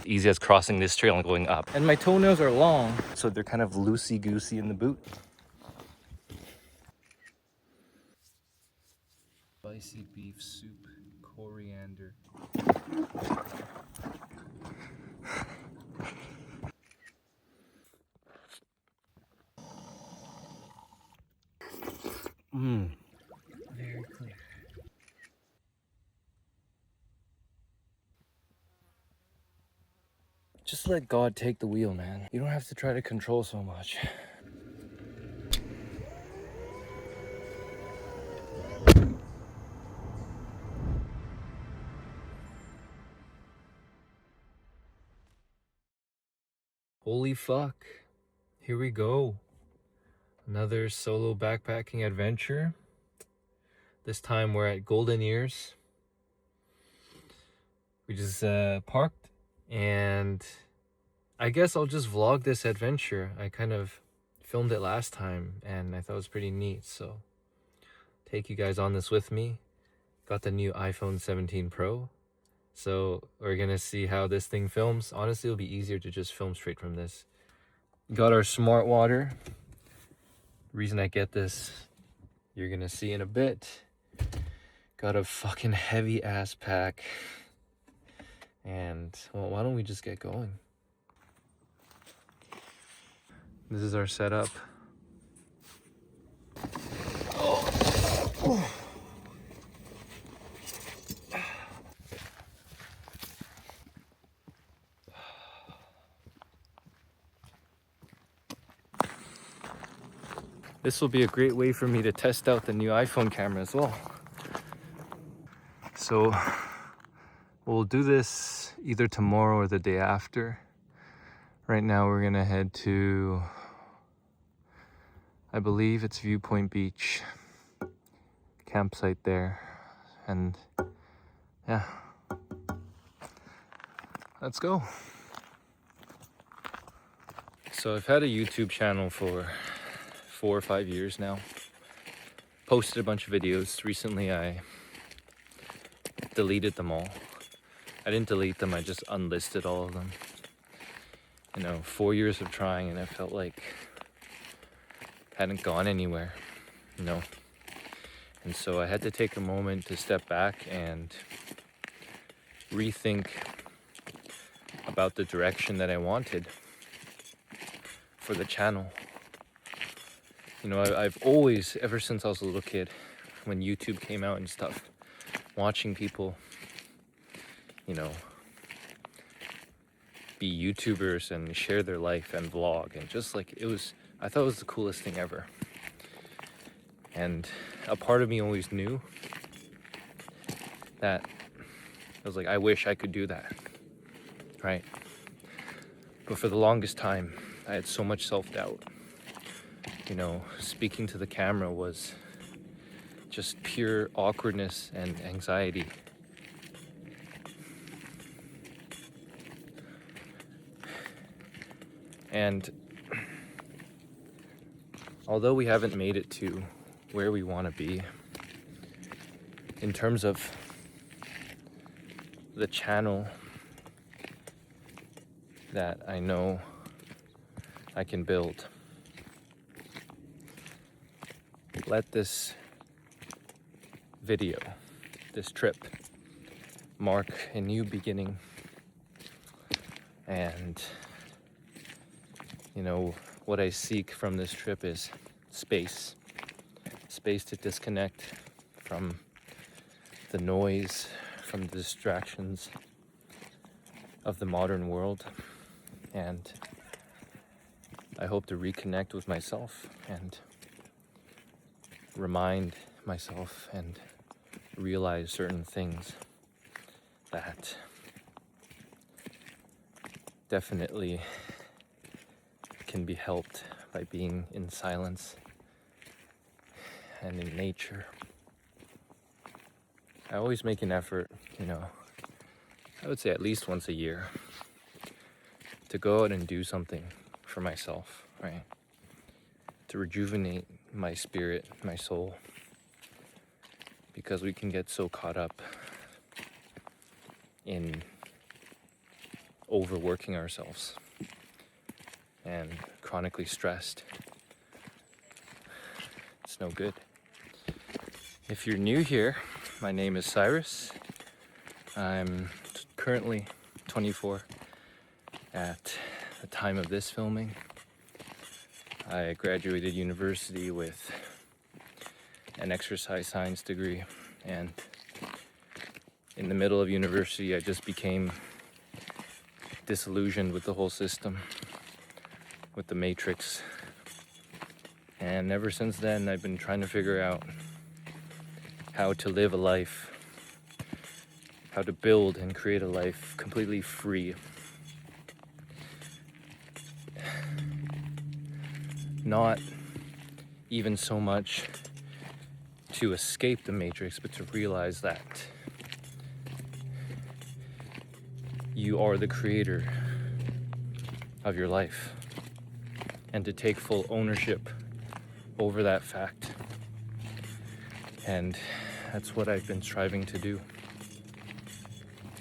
easy as crossing this trail and going up. And my toenails are long, so they're kind of loosey-goosey in the boot. Spicy beef soup, coriander. Very clear. Just let God take the wheel, man. You don't have to try to control so much. Holy fuck. Here we go. Another solo backpacking adventure. This time we're at Golden Ears. We just parked, and I guess I'll just vlog this adventure. I kind of filmed it last time and I thought it was pretty neat, so take you guys on this with me. Got the new iPhone 17 Pro, so we're gonna see how this thing films. Honestly, it'll be easier to just film straight from this. Got our smart water. Reason I get this, you're gonna see in a bit. Got a fucking heavy ass pack. And, well, why don't we just get going? This is our setup. Oh. This will be a great way for me to test out the new iPhone camera as well. So we'll do this either tomorrow or the day after. Right now we're gonna head to, I believe it's Viewpoint Beach, campsite there. And yeah, let's go. So I've had a YouTube channel for 4 or 5 years now. Posted a bunch of videos. Recently I deleted them all. I didn't delete them, I just unlisted all of them. 4 years of trying, and I felt like I hadn't gone anywhere, And so I had to take a moment to step back and rethink about the direction that I wanted for the channel. I've always, ever since I was a little kid, when YouTube came out and stuff, watching people, be YouTubers and share their life and vlog, and just like I thought it was the coolest thing ever. And a part of me always knew that I was like, I wish I could do that, right? But for the longest time, I had so much self-doubt. Speaking to the camera was just pure awkwardness and anxiety. And although we haven't made it to where we want to be, in terms of the channel that I know I can build, let this video, this trip, mark a new beginning. And what I seek from this trip is space to disconnect from the noise, from the distractions of the modern world. And I hope to reconnect with myself and remind myself and realize certain things that definitely can be helped by being in silence and in nature. I always make an effort, I would say at least once a year, to go out and do something for myself, right? To rejuvenate my spirit, my soul, because we can get so caught up in overworking ourselves and chronically stressed. It's no good. If you're new here, my name is Cyrus. I'm currently 24 at the time of this filming. I graduated university with an exercise science degree, and in the middle of university I just became disillusioned with the whole system, with the matrix. And ever since then I've been trying to figure out how to live a life, how to build and create a life completely free. Not even so much to escape the matrix, but to realize that you are the creator of your life, and to take full ownership over that fact. And that's what I've been striving to do.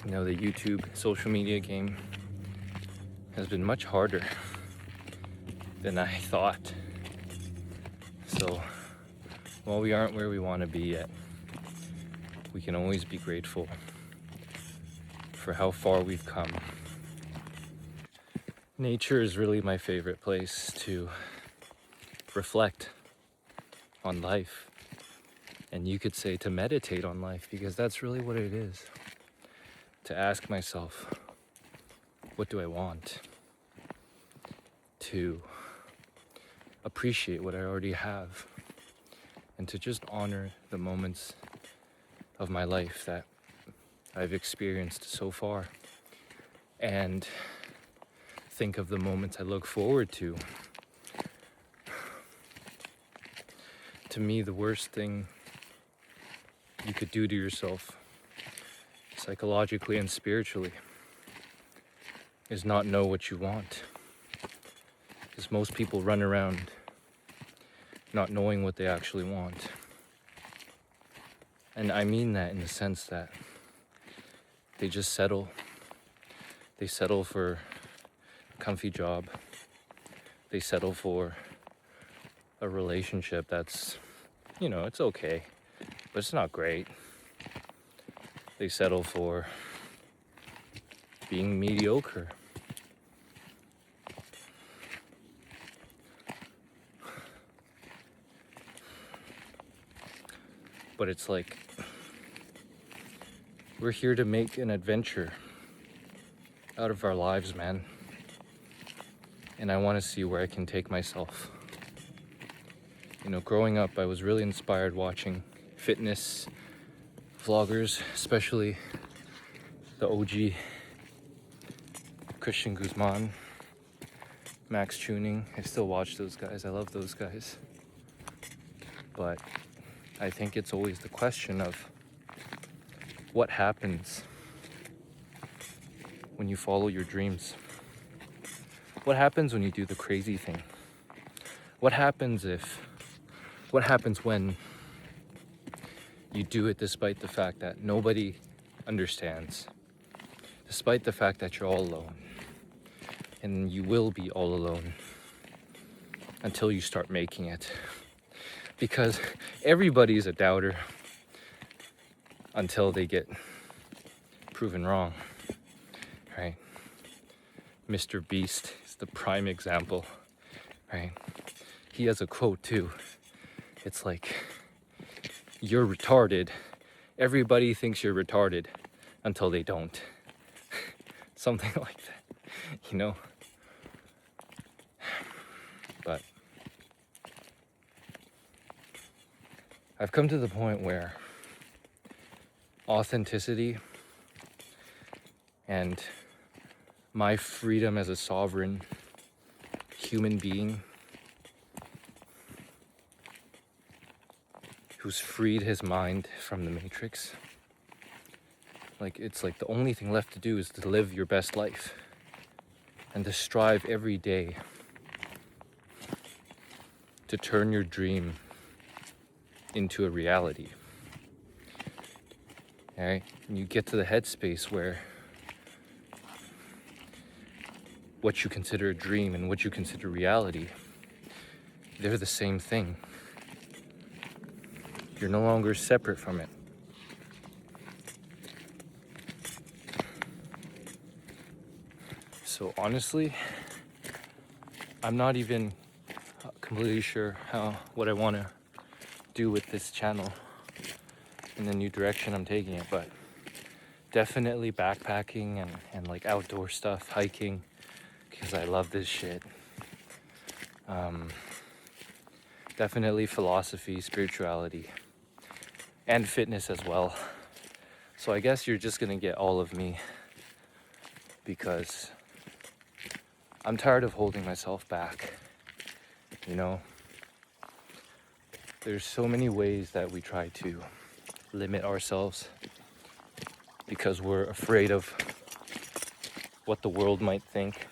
You know, the YouTube social media game has been much harder than I thought. So while we aren't where we want to be yet, we can always be grateful for how far we've come. Nature is really my favorite place to reflect on life, and you could say to meditate on life, because that's really what it is. To ask myself, what do I want? To appreciate what I already have, and to just honor the moments of my life that I've experienced so far, and think of the moments I look forward to. To me, the worst thing you could do to yourself, psychologically and spiritually, is not know what you want. Because most people run around not knowing what they actually want. And I mean that in the sense that they just settle. They settle for a comfy job. They settle for a relationship that's, you know, it's okay, but it's not great. They settle for being mediocre. But it's like, we're here to make an adventure out of our lives, man. And I want to see where I can take myself. You know, growing up, I was really inspired watching fitness vloggers, especially the OG Christian Guzman, Max Tuning. I still watch those guys. I love those guys. But I think it's always the question of what happens when you follow your dreams? What happens when you do the crazy thing? What happens when you do it despite the fact that nobody understands, despite the fact that you're all alone, and you will be all alone until you start making it, because everybody's a doubter until they get proven wrong, right? Mr. Beast is the prime example, right? He has a quote too. It's like, you're retarded. Everybody thinks you're retarded until they don't. Something like that, you know? But I've come to the point where authenticity and my freedom as a sovereign human being who's freed his mind from the matrix, like, it's like the only thing left to do is to live your best life and to strive every day to turn your dream into a reality. All right? And you get to the headspace where what you consider a dream and what you consider reality, they're the same thing. You're no longer separate from it. So honestly, I'm not even completely sure what I want to do with this channel in the new direction I'm taking it, but definitely backpacking and like outdoor stuff, hiking, because I love this shit. Definitely philosophy, spirituality, and fitness as well. So I guess you're just gonna get all of me, because I'm tired of holding myself back. You know, there's so many ways that we try to limit ourselves because we're afraid of what the world might think.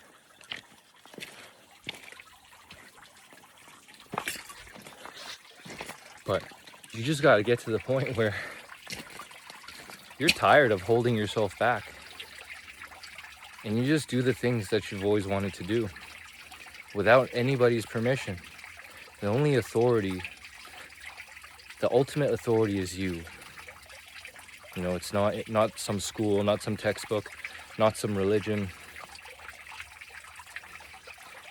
But you just gotta get to the point where you're tired of holding yourself back, and you just do the things that you've always wanted to do without anybody's permission. The only authority, the ultimate authority is you. You know, it's not some school, not some textbook, not some religion,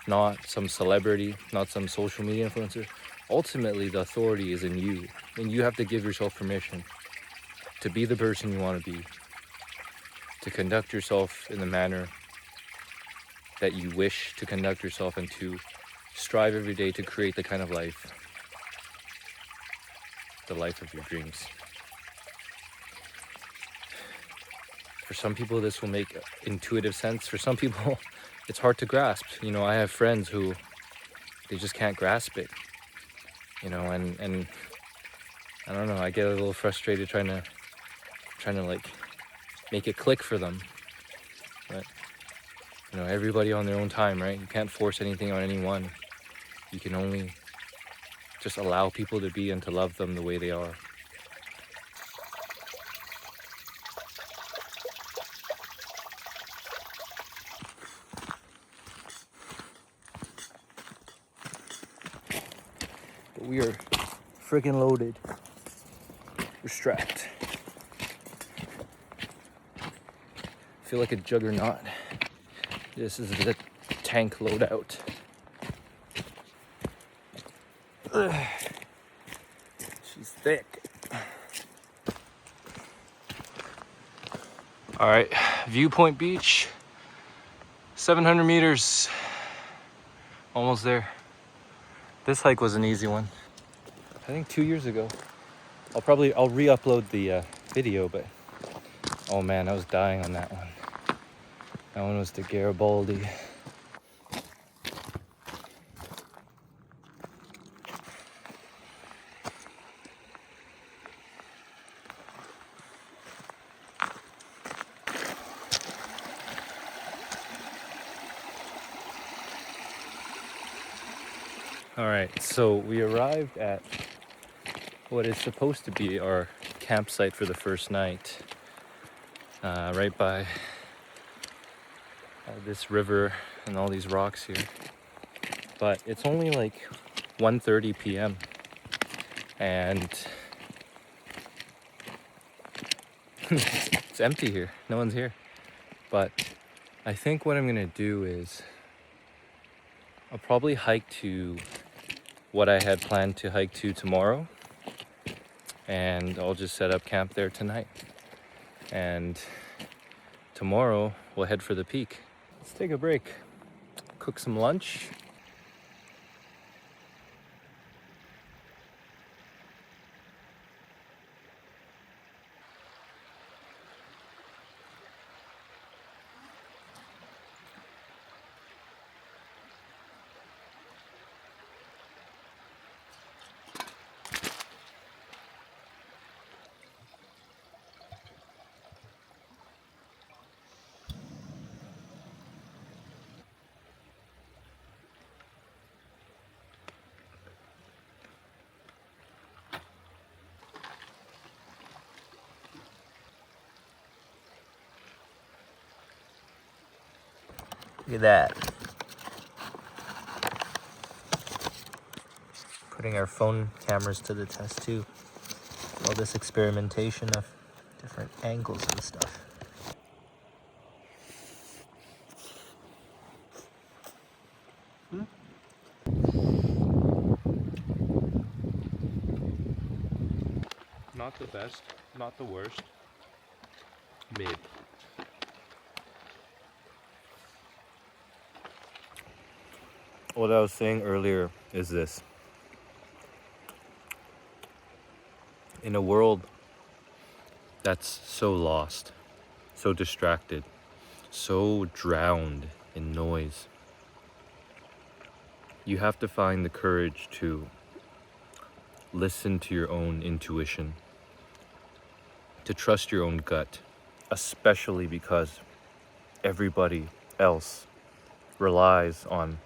not some celebrity, not some social media influencer. Ultimately, the authority is in you, and you have to give yourself permission to be the person you want to be, to conduct yourself in the manner that you wish to conduct yourself, and to strive every day to create the kind of life, the life of your dreams. For some people, this will make intuitive sense. For some people, it's hard to grasp. You know, I have friends who, they just can't grasp it. You know, and I don't know, I get a little frustrated trying to like make it click for them. But, you know, everybody on their own time, right? You can't force anything on anyone. You can only just allow people to be and to love them the way they are. But we are friggin' loaded. We're strapped. Feel like a juggernaut. This is the tank loadout. She's thick. All right, Viewpoint Beach, 700 meters, almost there. This hike was an easy one. I think 2 years ago. I'll re-upload the video, but oh man, I was dying on that one. That one was the Garibaldi. All right, so we arrived at what is supposed to be our campsite for the first night, right by this river and all these rocks here. But it's only like 1:30 p.m. and it's empty here. No one's here. But I think what I'm gonna do is I'll probably hike to what I had planned to hike to tomorrow, and I'll just set up camp there tonight. And tomorrow we'll head for the peak. Let's take a break, cook some lunch. Look at that. putting our phone cameras to the test too. All this experimentation of different angles and stuff. Not the best, not the worst. Mid. What I was saying earlier is this. In a world that's so lost, so distracted, so drowned in noise, you have to find the courage to listen to your own intuition, to trust your own gut, especially because everybody else relies on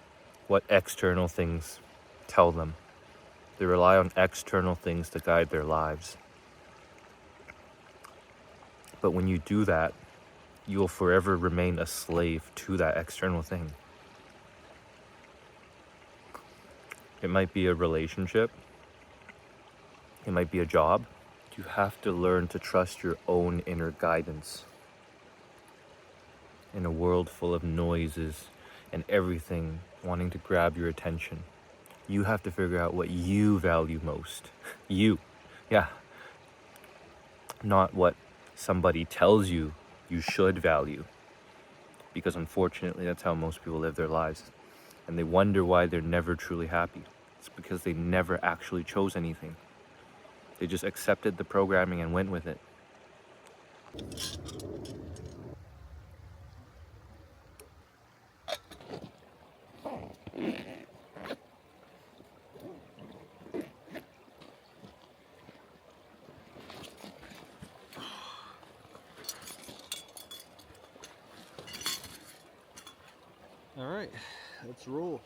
what external things tell them. They rely on external things to guide their lives. But when you do that, you will forever remain a slave to that external thing. It might be a relationship. It might be a job. You have to learn to trust your own inner guidance. In a world full of noises and everything wanting to grab your attention, you have to figure out what you value most. You. Yeah. Not what somebody tells you you should value. Because unfortunately, that's how most people live their lives. And they wonder why they're never truly happy. It's because they never actually chose anything. They just accepted the programming and went with it. All right, let's roll.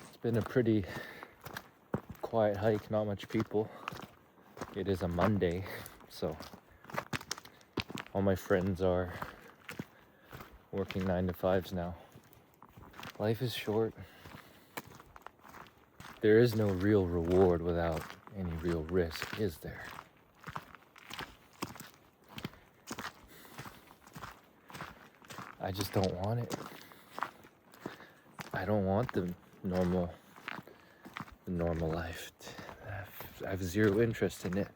It's been a pretty quiet hike, not much people. It is a Monday, so all my friends are working 9 to 5s now. Life is short. There is no real reward without any real risk, is there? I just don't want it. I don't want the normal life. I have zero interest in it.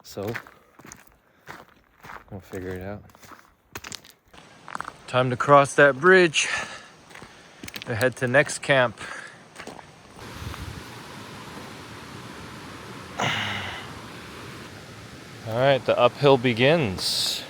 So, we'll figure it out. Time to cross that bridge. Head to next camp. All right, the uphill begins.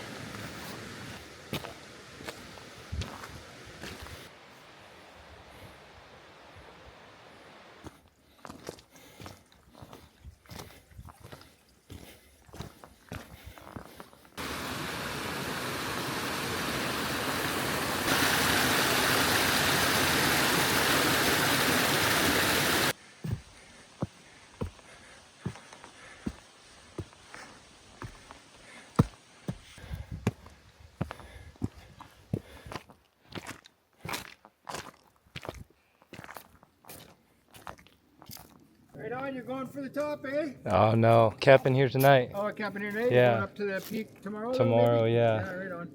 Right on, you're going for the top, eh? Oh no, camping here tonight. Oh, camping here tonight? Yeah. Going up to the peak tomorrow? Tomorrow, maybe? yeah. Yeah, right on.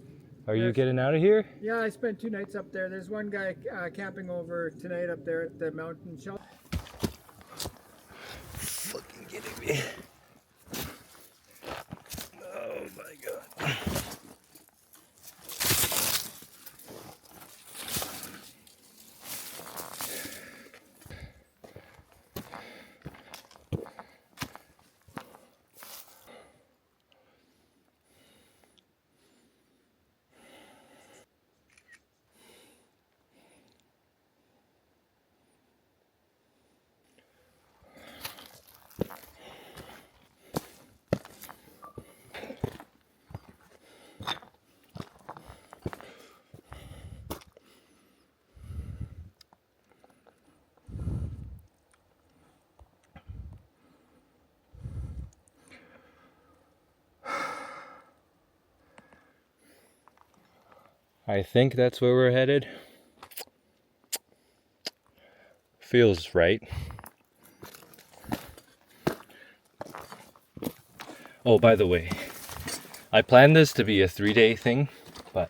Are you getting out of here? Yeah, I spent 2 nights up there. There's one guy camping over tonight up there at the mountain shelter. Fucking kidding me. Oh my god. I think that's where we're headed. Feels right. Oh, by the way, I planned this to be a 3-day thing, but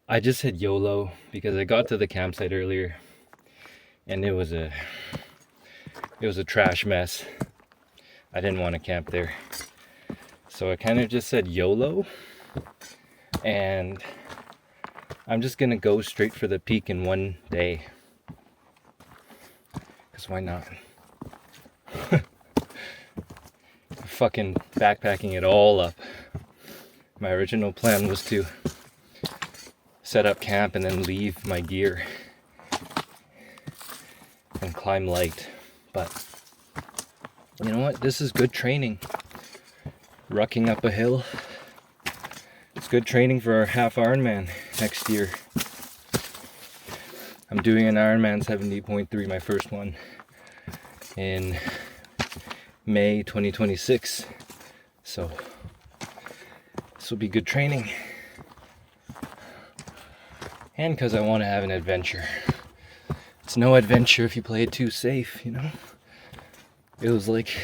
I just said YOLO because I got to the campsite earlier and it was a trash mess. I didn't want to camp there. So I kind of just said YOLO, and I'm just gonna go straight for the peak in one day. Because why not? Fucking backpacking it all up. My original plan was to set up camp and then leave my gear and climb light. But you know what? This is good training. Rucking up a hill. It's good training for our half Ironman next year. I'm doing an Ironman 70.3, my first one, in May 2026. So this will be good training. And because I want to have an adventure. It's no adventure if you play it too safe, you know? It was like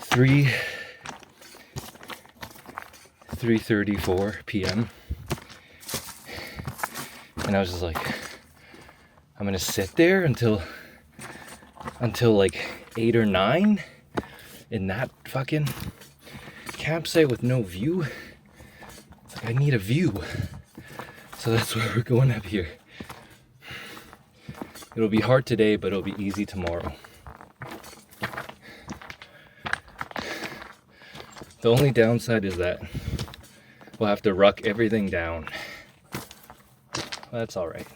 3:34 p.m. and I was just like, I'm gonna sit there until like 8 or 9 in that fucking campsite with no view. It's like, I need a view. So that's why we're going up here. It'll be hard today, but it'll be easy tomorrow. The only downside is that we'll have to ruck everything down. That's all right.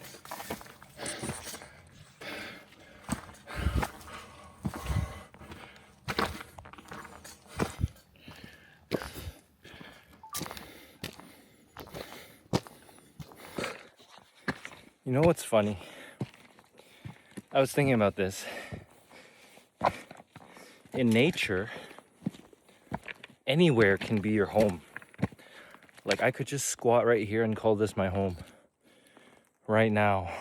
You know what's funny? I was thinking about this. In nature, anywhere can be your home. Like, I could just squat right here and call this my home right now.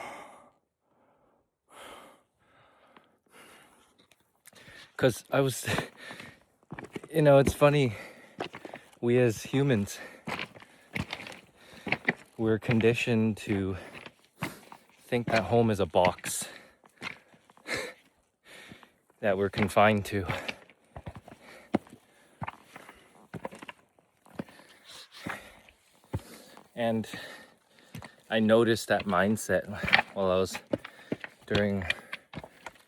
Because I was, you know, it's funny. We as humans, we're conditioned to think that home is a box that we're confined to. And I noticed that mindset while I was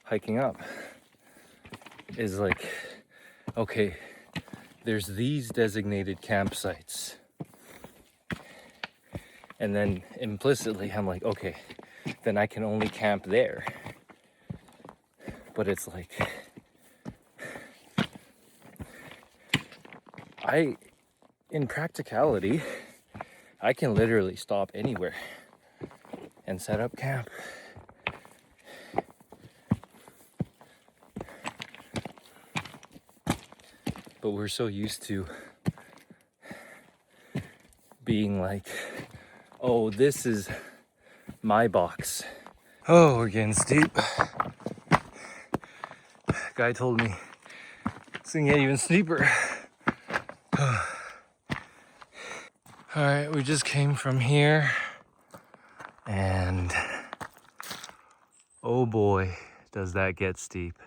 hiking up. Is like, okay, there's these designated campsites. And then implicitly I'm like, okay, then I can only camp there. But it's like, in practicality, I can literally stop anywhere and set up camp. But we're so used to being like, oh, this is my box. Oh, we're getting steep. Guy told me it's gonna get even steeper. All right, we just came from here, and oh boy, does that get steep.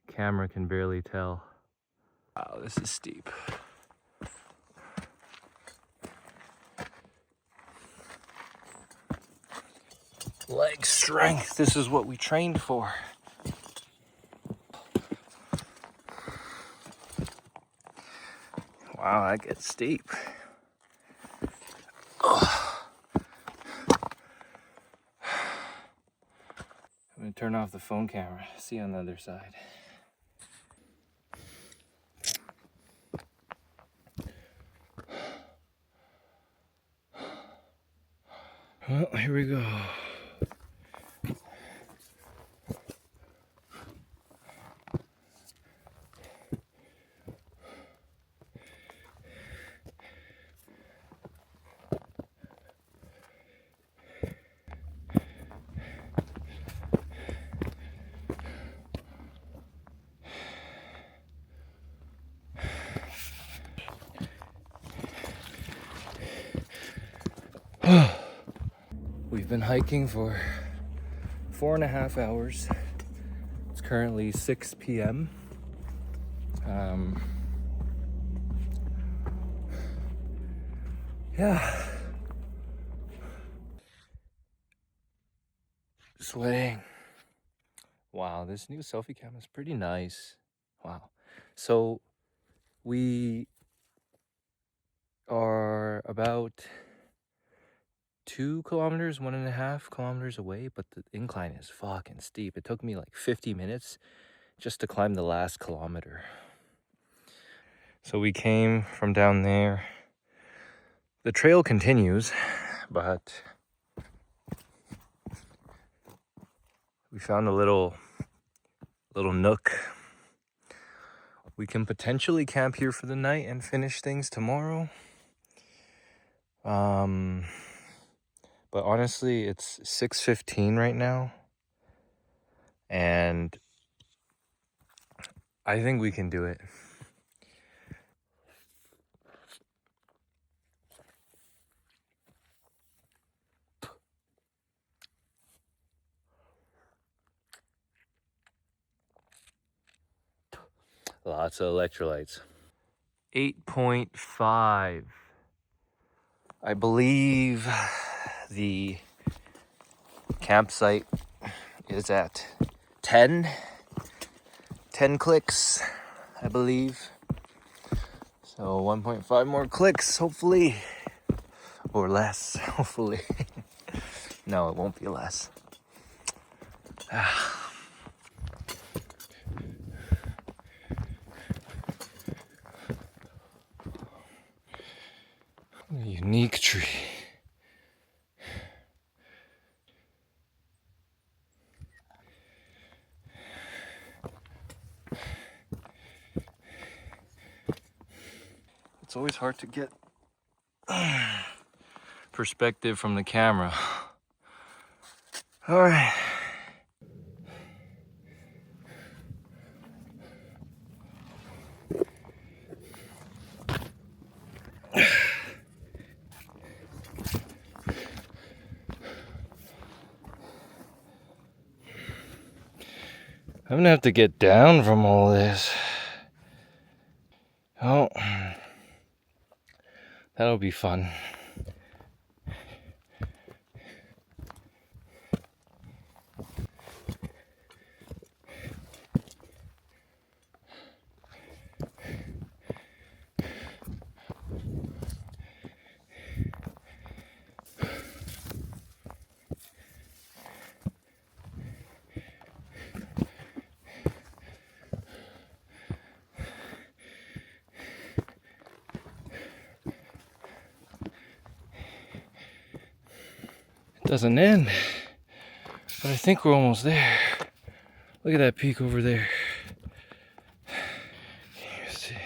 Camera can barely tell. Wow, this is steep. Leg strength, this is what we trained for. Wow, that gets steep. Ugh. I'm gonna turn off the phone camera, see you on the other side. Well, here we go. We've been hiking for 4.5 hours. It's currently 6 p.m. Yeah. Sweating. Wow, this new selfie cam is pretty nice. Wow. So we are about 2 kilometers, 1.5 kilometers away, but the incline is fucking steep. It took me like 50 minutes just to climb the last kilometer. So we came from down there. The trail continues, but we found a little nook. We can potentially camp here for the night and finish things tomorrow. But honestly, it's 6:15 right now, and I think we can do it. Lots of electrolytes. 8.5. I believe the campsite is at 10 clicks, I believe. So 1.5 more clicks, hopefully, or less, hopefully. No, it won't be less. A unique tree. It's always hard to get perspective from the camera. All right. I'm gonna have to get down from all this. Oh, that'll be fun. It doesn't end, but I think we're almost there. Look at that peak over there. Can you see?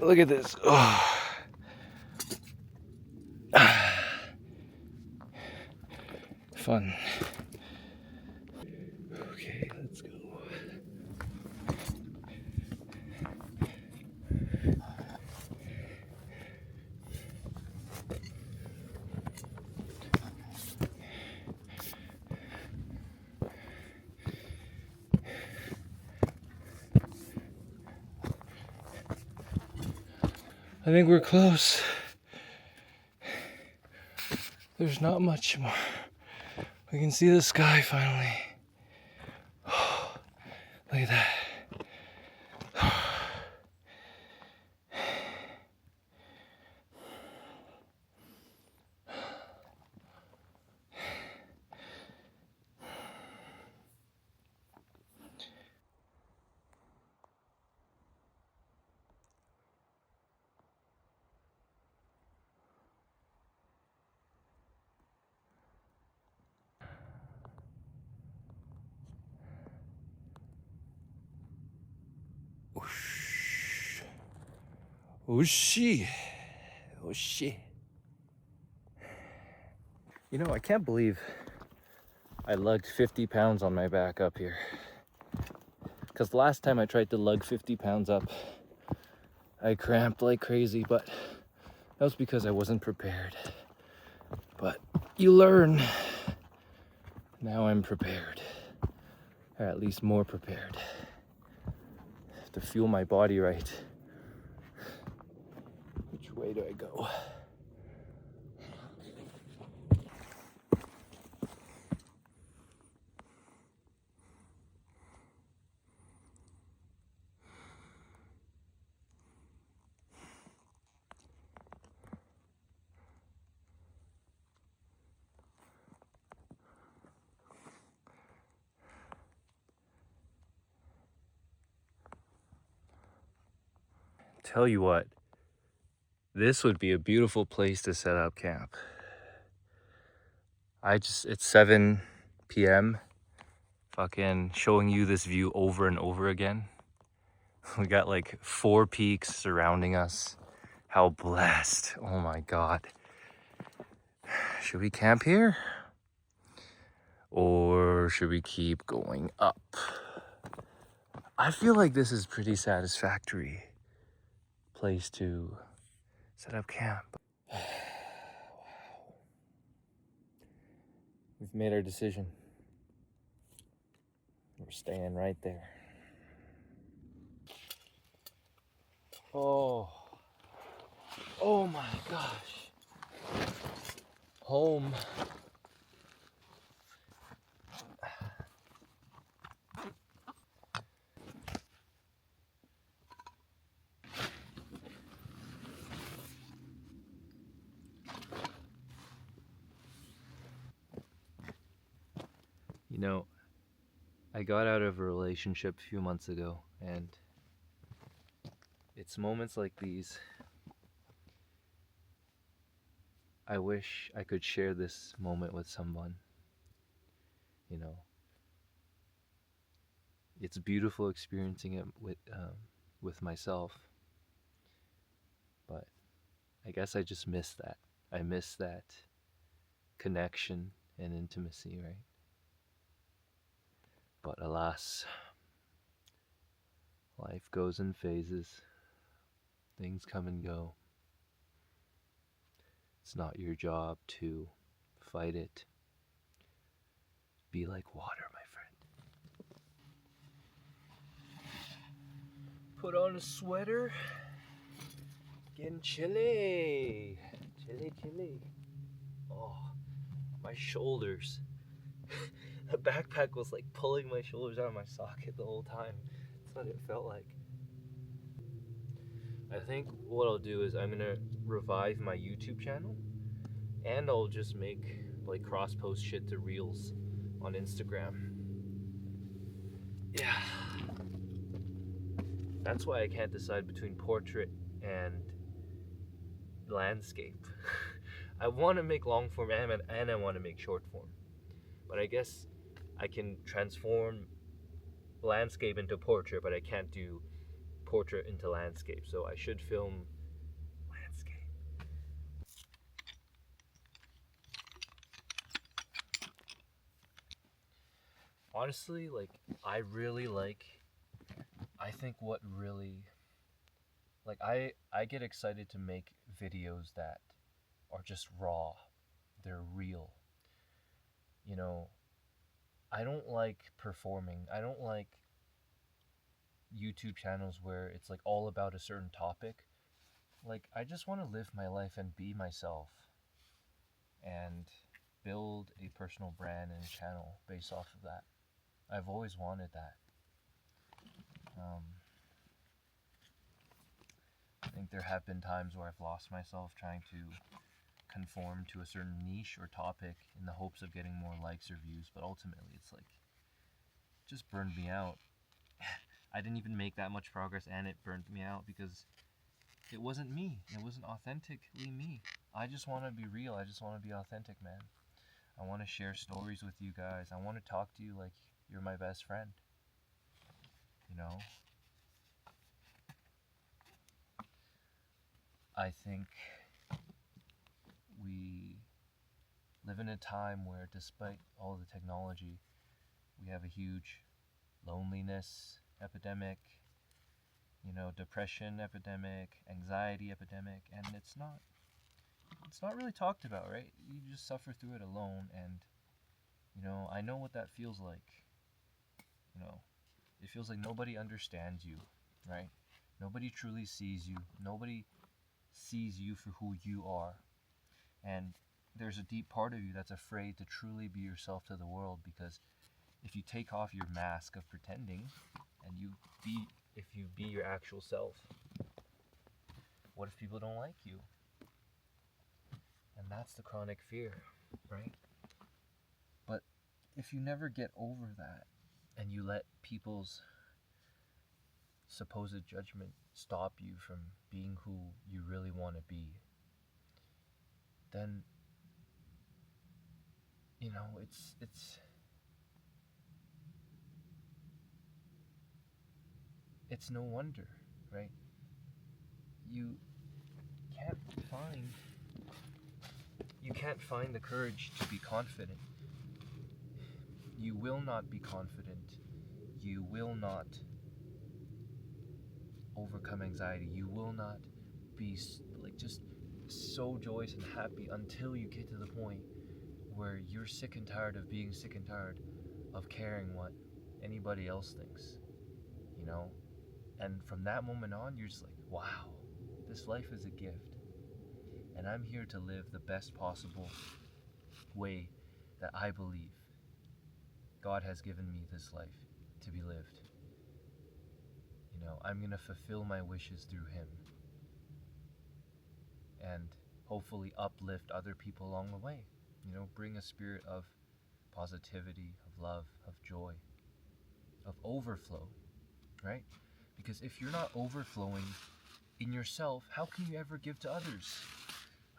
Look at this. Oh. Fun. Okay, let's go. I think we're close. There's not much more. We can see the sky finally. Look at that. Oh shit. Oh shit. You know, I can't believe I lugged 50 pounds on my back up here. Because last time I tried to lug 50 pounds up, I cramped like crazy, but that was because I wasn't prepared. But you learn. Now I'm prepared, or at least more prepared, to fuel my body right. Which way do I go? Tell you what, this would be a beautiful place to set up camp. It's 7 p.m. Fucking showing you this view over and over again. We got like 4 peaks surrounding us. How blessed. Oh my God. Should we camp here? Or should we keep going up? I feel like this is pretty satisfactory place to set up camp. Wow. We've made our decision. We're staying right there. Oh my gosh. Home. You know, I got out of a relationship a few months ago, and it's moments like these I wish I could share this moment with someone. You know, it's beautiful experiencing it with myself, but I guess I just miss that. I miss that connection and intimacy, right? But alas, life goes in phases. Things come and go. It's not your job to fight it. Be like water, my friend. Put on a sweater. Getting chilly. Chilly. Oh, my shoulders. The backpack was like pulling my shoulders out of my socket the whole time. That's what it felt like. I think what I'll do is I'm gonna revive my YouTube channel, and I'll just make like cross-post shit to reels on Instagram. Yeah. That's why I can't decide between portrait and landscape. I want to make long form and I want to make short form. But I guess I can transform landscape into portrait, but I can't do portrait into landscape. So I should film landscape. Honestly, like, I think what really, like, I get excited to make videos that are just raw. They're real. You know, I don't like performing. I don't like YouTube channels where it's like all about a certain topic. Like, I just want to live my life and be myself and build a personal brand and channel based off of that. I've always wanted that. I think there have been times where I've lost myself trying to conform to a certain niche or topic in the hopes of getting more likes or views, but ultimately it's like, just burned me out. I didn't even make that much progress, and it burned me out because it wasn't me. It wasn't authentically me. I just want to be real. I just want to be authentic, man. I want to share stories with you guys. I want to talk to you like you're my best friend. You know? I think we live in a time where, despite all the technology, we have a huge loneliness epidemic. you know, depression epidemic, anxiety epidemic, and it's not really talked about, right? You just suffer through it alone, and you know, I know what that feels like. You know, it feels like nobody understands you, right? Nobody truly sees you. Nobody sees you for who you are. And there's a deep part of you that's afraid to truly be yourself to the world, because if you take off your mask of pretending and if you be your actual self, what if people don't like you? And that's the chronic fear, right? But if you never get over that and you let people's supposed judgment stop you from being who you really want to be, then you know, it's no wonder, right? You can't find the courage to be confident. You will not be confident. You will not overcome anxiety. You will not be like just so joyous and happy until you get to the point where you're sick and tired of being sick and tired of caring what anybody else thinks, you know? And from that moment on, you're just like, wow, this life is a gift. And I'm here to live the best possible way that I believe God has given me this life to be lived. You know, I'm going to fulfill my wishes through Him and hopefully uplift other people along the way. You know, bring a spirit of positivity, of love, of joy, of overflow, right? Because if you're not overflowing in yourself, how can you ever give to others,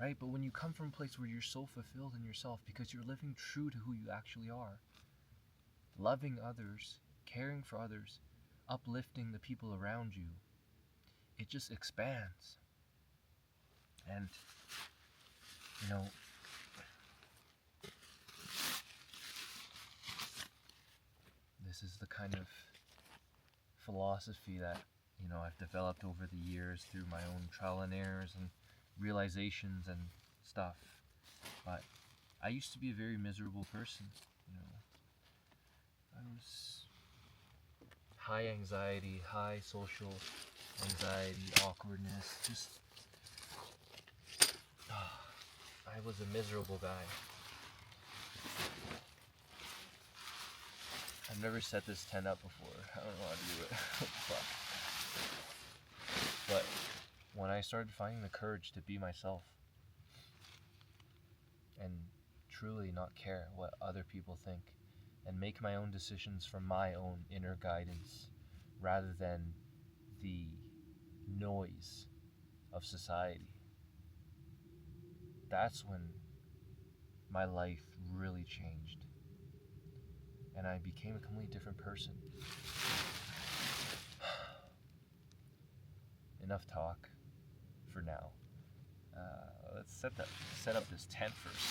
right? But when you come from a place where you're so fulfilled in yourself because you're living true to who you actually are, loving others, caring for others, uplifting the people around you, it just expands. And, you know, this is the kind of philosophy that, you know, I've developed over the years through my own trial and errors and realizations and stuff. But I used to be a very miserable person, you know. I was high anxiety, high social anxiety, awkwardness, just I was a miserable guy. I've never set this tent up before. I don't know how to do it. But when I started finding the courage to be myself and truly not care what other people think and make my own decisions from my own inner guidance rather than the noise of society, that's when my life really changed and I became a completely different person. Enough talk for now. Let's set up this tent first.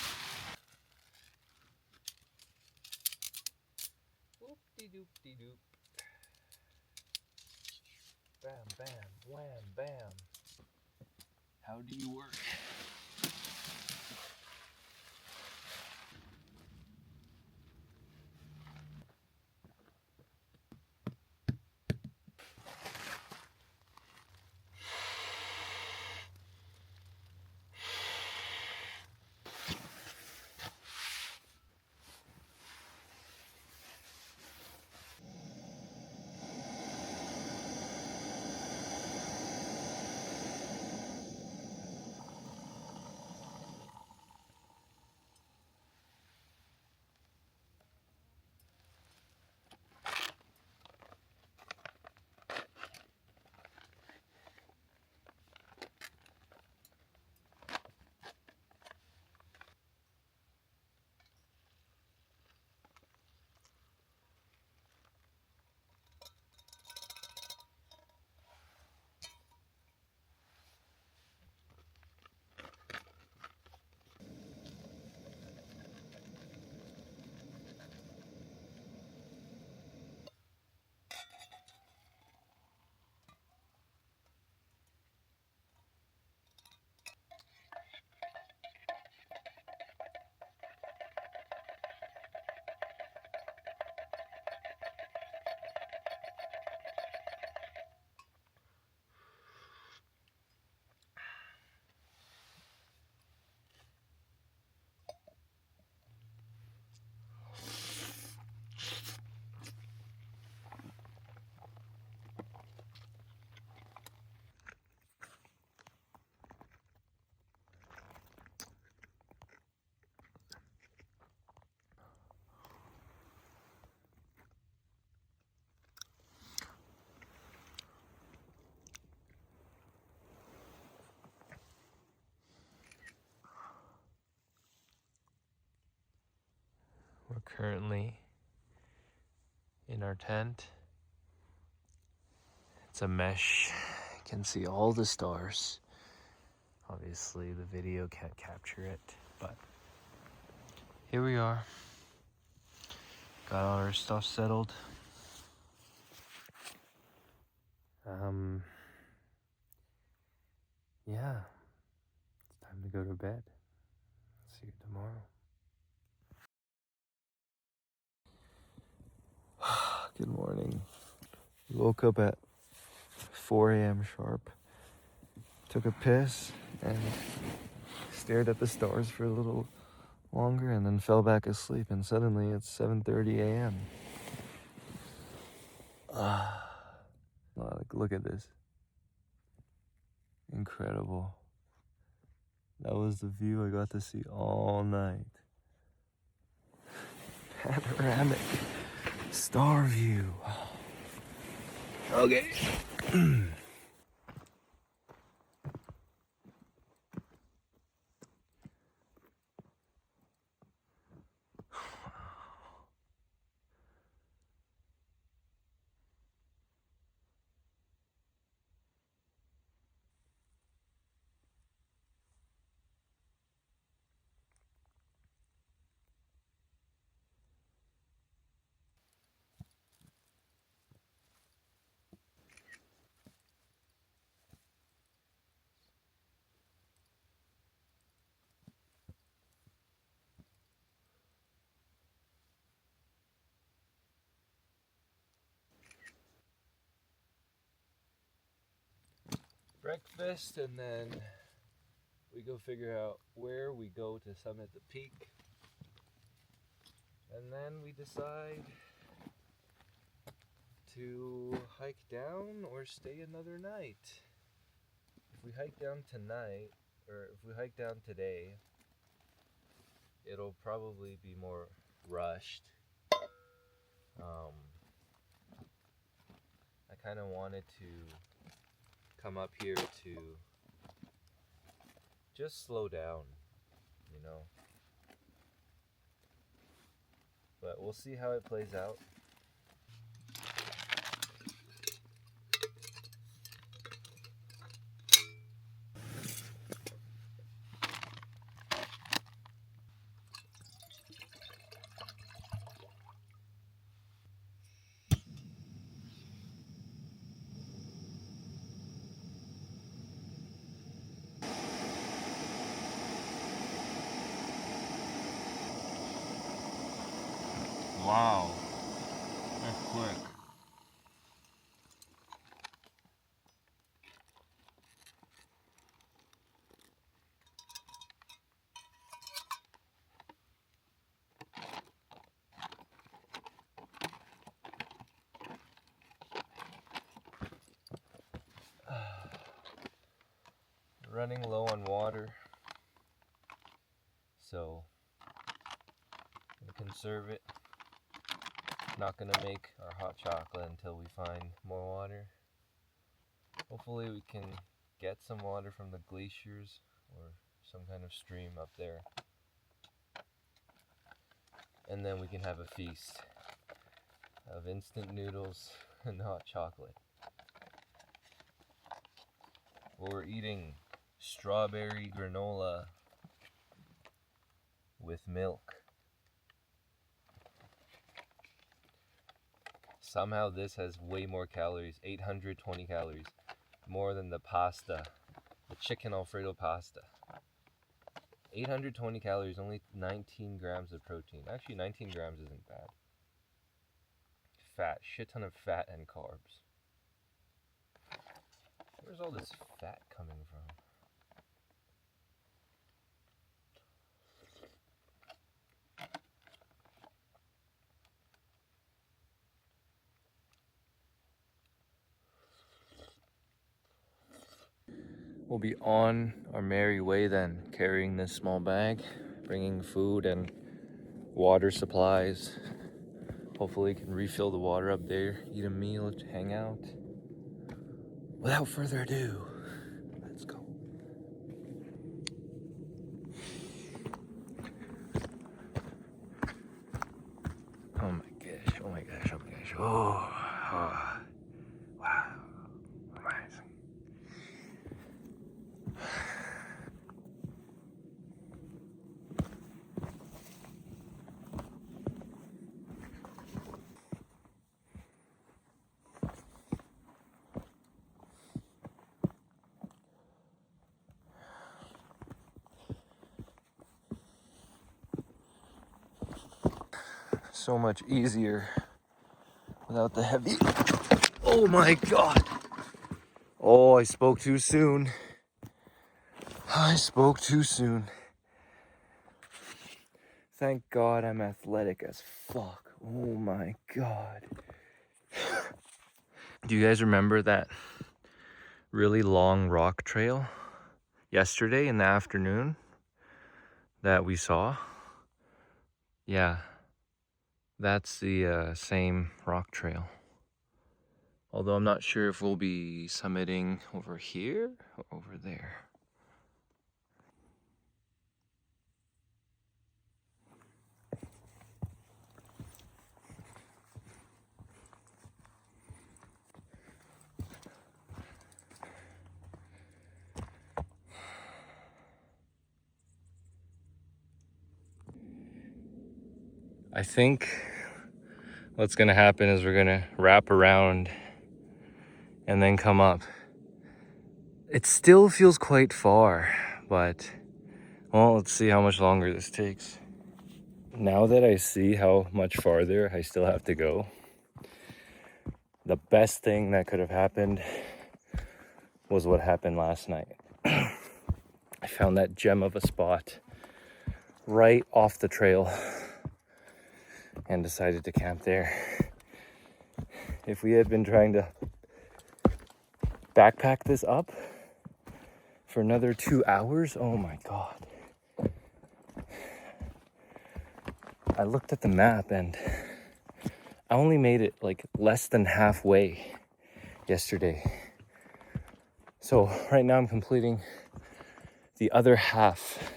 Whoop-de-doop-de-doop. Bam, bam, wham, bam. How do you work? currently in our tent. It's a mesh. You can see all the stars. Obviously the video can't capture it, but here we are. Got all our stuff settled. Yeah, it's time to go to bed. See you tomorrow. Good morning. Woke up at 4 a.m. sharp. Took a piss and stared at the stars for a little longer and then fell back asleep, and suddenly it's 7:30 a.m. Look at this. Incredible. That was the view I got to see all night. Panoramic star view. Okay. Breakfast, and then we go figure out where we go to summit the peak, and then we decide to hike down or stay another night. If we hike down tonight, or if we hike down today, it'll probably be more rushed. I kind of wanted to come up here to just slow down, you know. But we'll see how it plays out. Wow, that's quick. Running low on water, so I'm gonna conserve it. Not gonna make our hot chocolate until we find more water. Hopefully we can get some water from the glaciers or some kind of stream up there, and then we can have a feast of instant noodles and hot chocolate. We're eating strawberry granola with milk. Somehow this has way more calories, 820 calories, more than the pasta, the chicken Alfredo pasta. 820 calories, only 19 grams of protein. Actually, 19 grams isn't bad. Fat, shit ton of fat and carbs. Where's all this fat coming from? We'll be on our merry way then, carrying this small bag, bringing food and water supplies. Hopefully we can refill the water up there, eat a meal, hang out. Without further ado, let's go. Oh, oh. Wow. Amazing. So much easier without the heavy. Oh my god. Oh, I spoke too soon. I spoke too soon. Thank God I'm athletic as fuck. Oh my god. Do you guys remember that really long rock trail yesterday in the afternoon that we saw? Yeah, that's the same rock trail. Although I'm not sure if we'll be summiting over here or over there. I think what's gonna happen is we're gonna wrap around and then come up. It still feels quite far, but well, let's see how much longer this takes. Now that I see how much farther I still have to go, the best thing that could have happened was what happened last night. I found that gem of a spot right off the trail and decided to camp there. If we had been trying to backpack this up for another 2 hours, oh my god. I looked at the map and I only made it like less than halfway yesterday. So right now I'm completing the other half.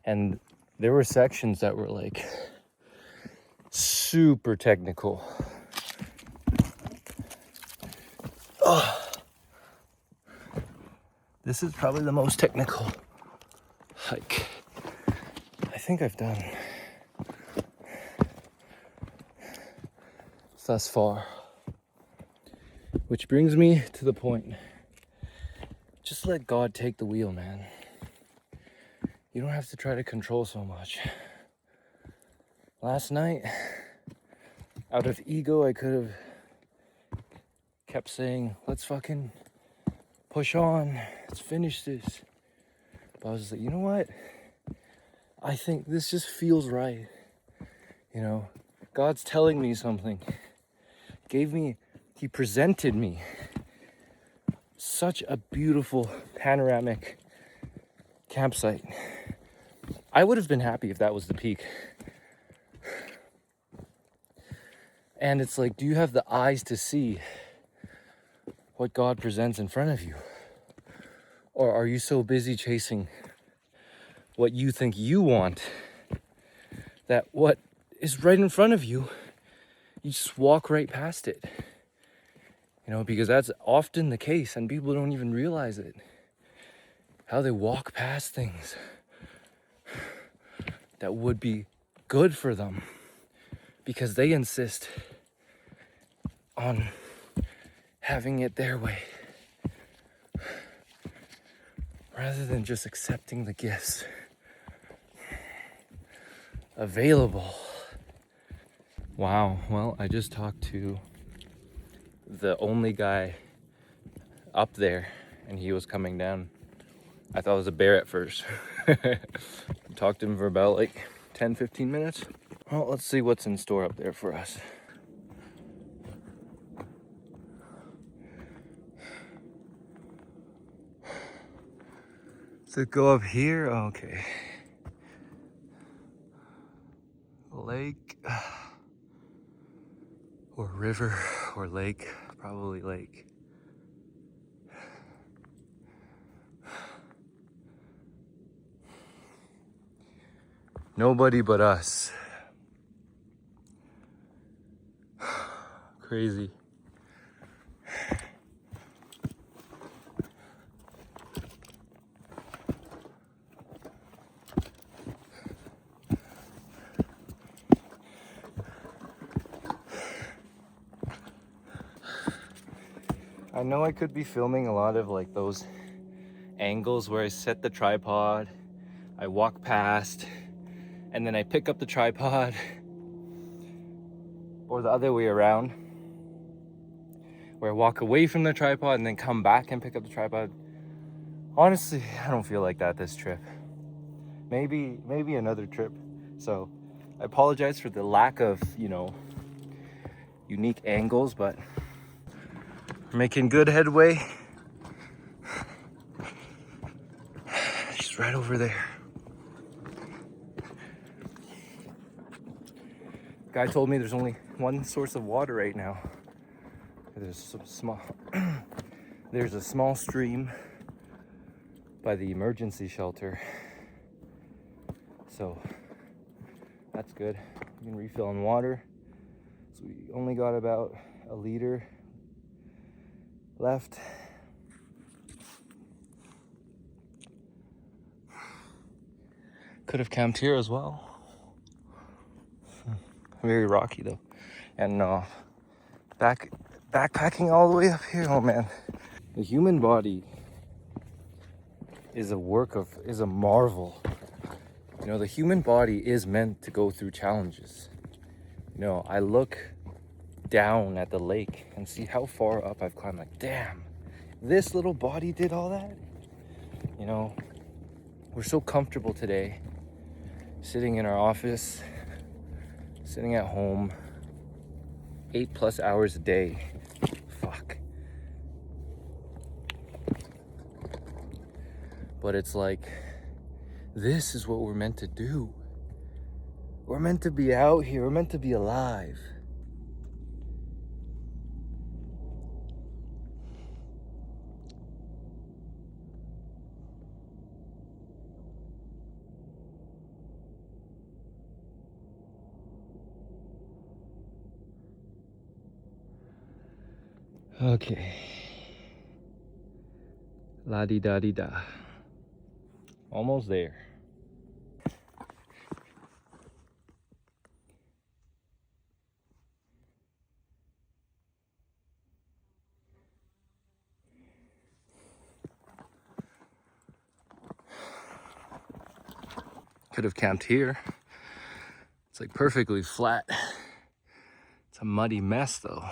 And there were sections that were like super technical. Oh. This is probably the most technical hike I think I've done thus far. Which brings me to the point. Just let God take the wheel, man. You don't have to try to control so much. Last night, out of ego, I could have kept saying, let's fucking push on, let's finish this. But I was like, you know what? I think this just feels right. You know, God's telling me something. He presented me such a beautiful panoramic campsite. I would have been happy if that was the peak. And it's like, do you have the eyes to see what God presents in front of you? Or are you so busy chasing what you think you want that what is right in front of you, you just walk right past it? You know, because that's often the case and people don't even realize it. How they walk past things that would be good for them because they insist on having it their way rather than just accepting the gifts available. Wow, well, I just talked to the only guy up there and he was coming down. I thought it was a bear at first. Talked to him for about like 10-15 minutes. Well, let's see what's in store up there for us. Does it go up here? Okay. Lake or river or lake, probably lake. Nobody but us. Crazy. I know I could be filming a lot of like those angles where I set the tripod, I walk past, and then I pick up the tripod, or the other way around, where I walk away from the tripod and then come back and pick up the tripod. Honestly, I don't feel like that this trip. Maybe another trip. So I apologize for the lack of, unique angles, but we're making good headway. She's right over there. Guy told me there's only one source of water right now. There's a small stream by the emergency shelter. So that's good. We can refill on water. So we only got about a liter left. Could have camped here as well. Very rocky though. And backpacking all the way up here, oh man. The human body is a marvel. The human body is meant to go through challenges. I look down at the lake and see how far up I've climbed. Like, damn, this little body did all that? We're so comfortable today, sitting in our office, sitting at home, 8+ hours a day. Fuck. But it's like, this is what we're meant to do. We're meant to be out here. We're meant to be alive. Okay. La-di-da-di-da. Almost there. Could have camped here. It's like perfectly flat. It's a muddy mess though.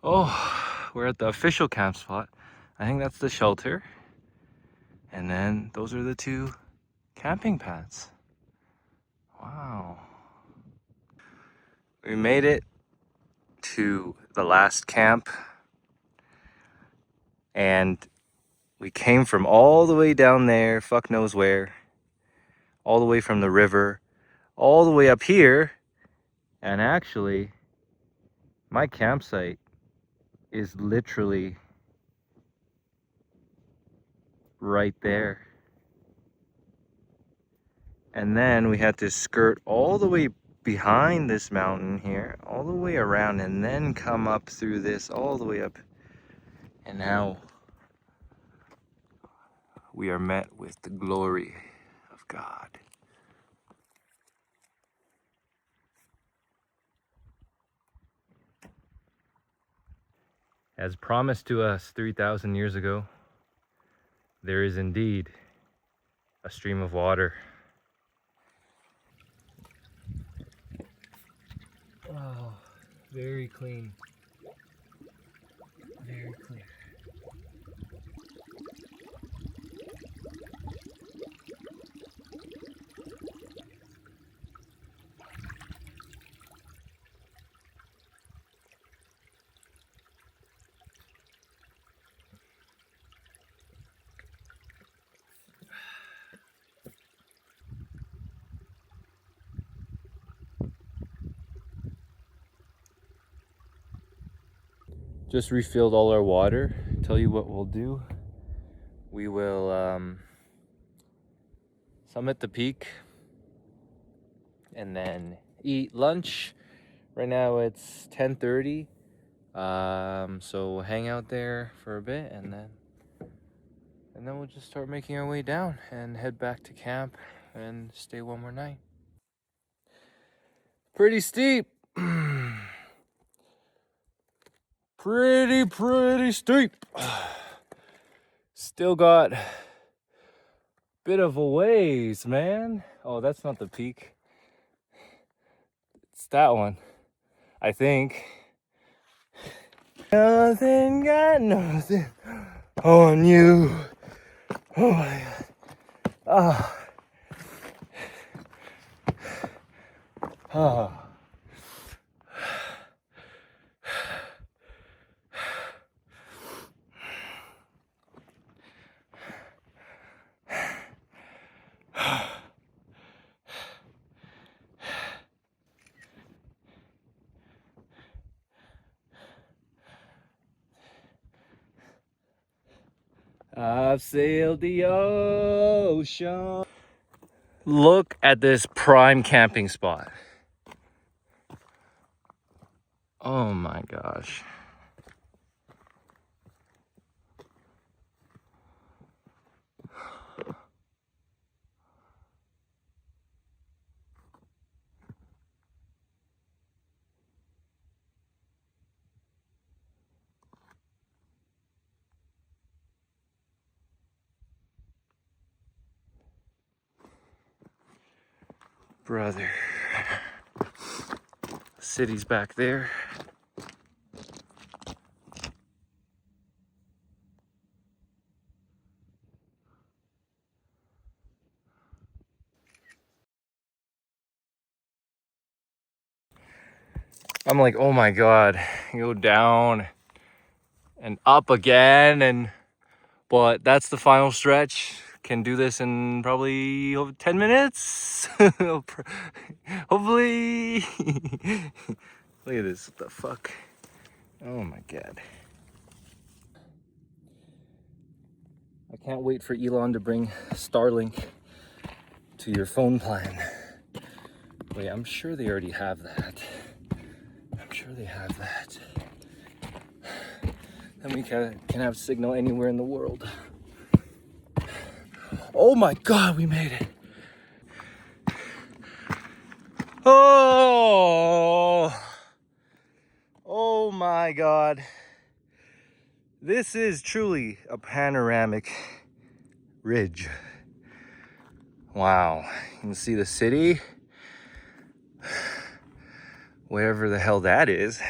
Oh, we're at the official camp spot. I think that's the shelter. And then those are the 2 camping pads. Wow. We made it to the last camp. And we came from all the way down there, fuck knows where. All the way from the river, all the way up here. And actually, my campsite is literally right there. And then we had to skirt all the way behind this mountain here, all the way around, and then come up through this all the way up. And now we are met with the glory of God. As promised to us 3,000 years ago, there is indeed a stream of water. Oh, very clean. Very clear. Just refilled all our water. Tell you what we'll do. We will summit the peak and then eat lunch. Right now it's 10:30. So we'll hang out there for a bit and then we'll just start making our way down and head back to camp and stay one more night. Pretty steep. Pretty steep. Still got a bit of a ways, man. Oh, that's not the peak. It's that one, I think. Nothing got nothing on you. Oh my God. Oh. I've sailed the ocean. Look at this prime camping spot. Oh my gosh. Brother. City's back there. I'm like, oh my God, you go down and up again, but that's the final stretch. Can do this in probably 10 minutes. Hopefully. Look at this, what the fuck? Oh my God. I can't wait for Elon to bring Starlink to your phone plan. Wait, I'm sure they already have that. I'm sure they have that. Then we can have signal anywhere in the world. Oh my God, we made it. Oh my God. This is truly a panoramic ridge. Wow, you can see the city, wherever the hell that is.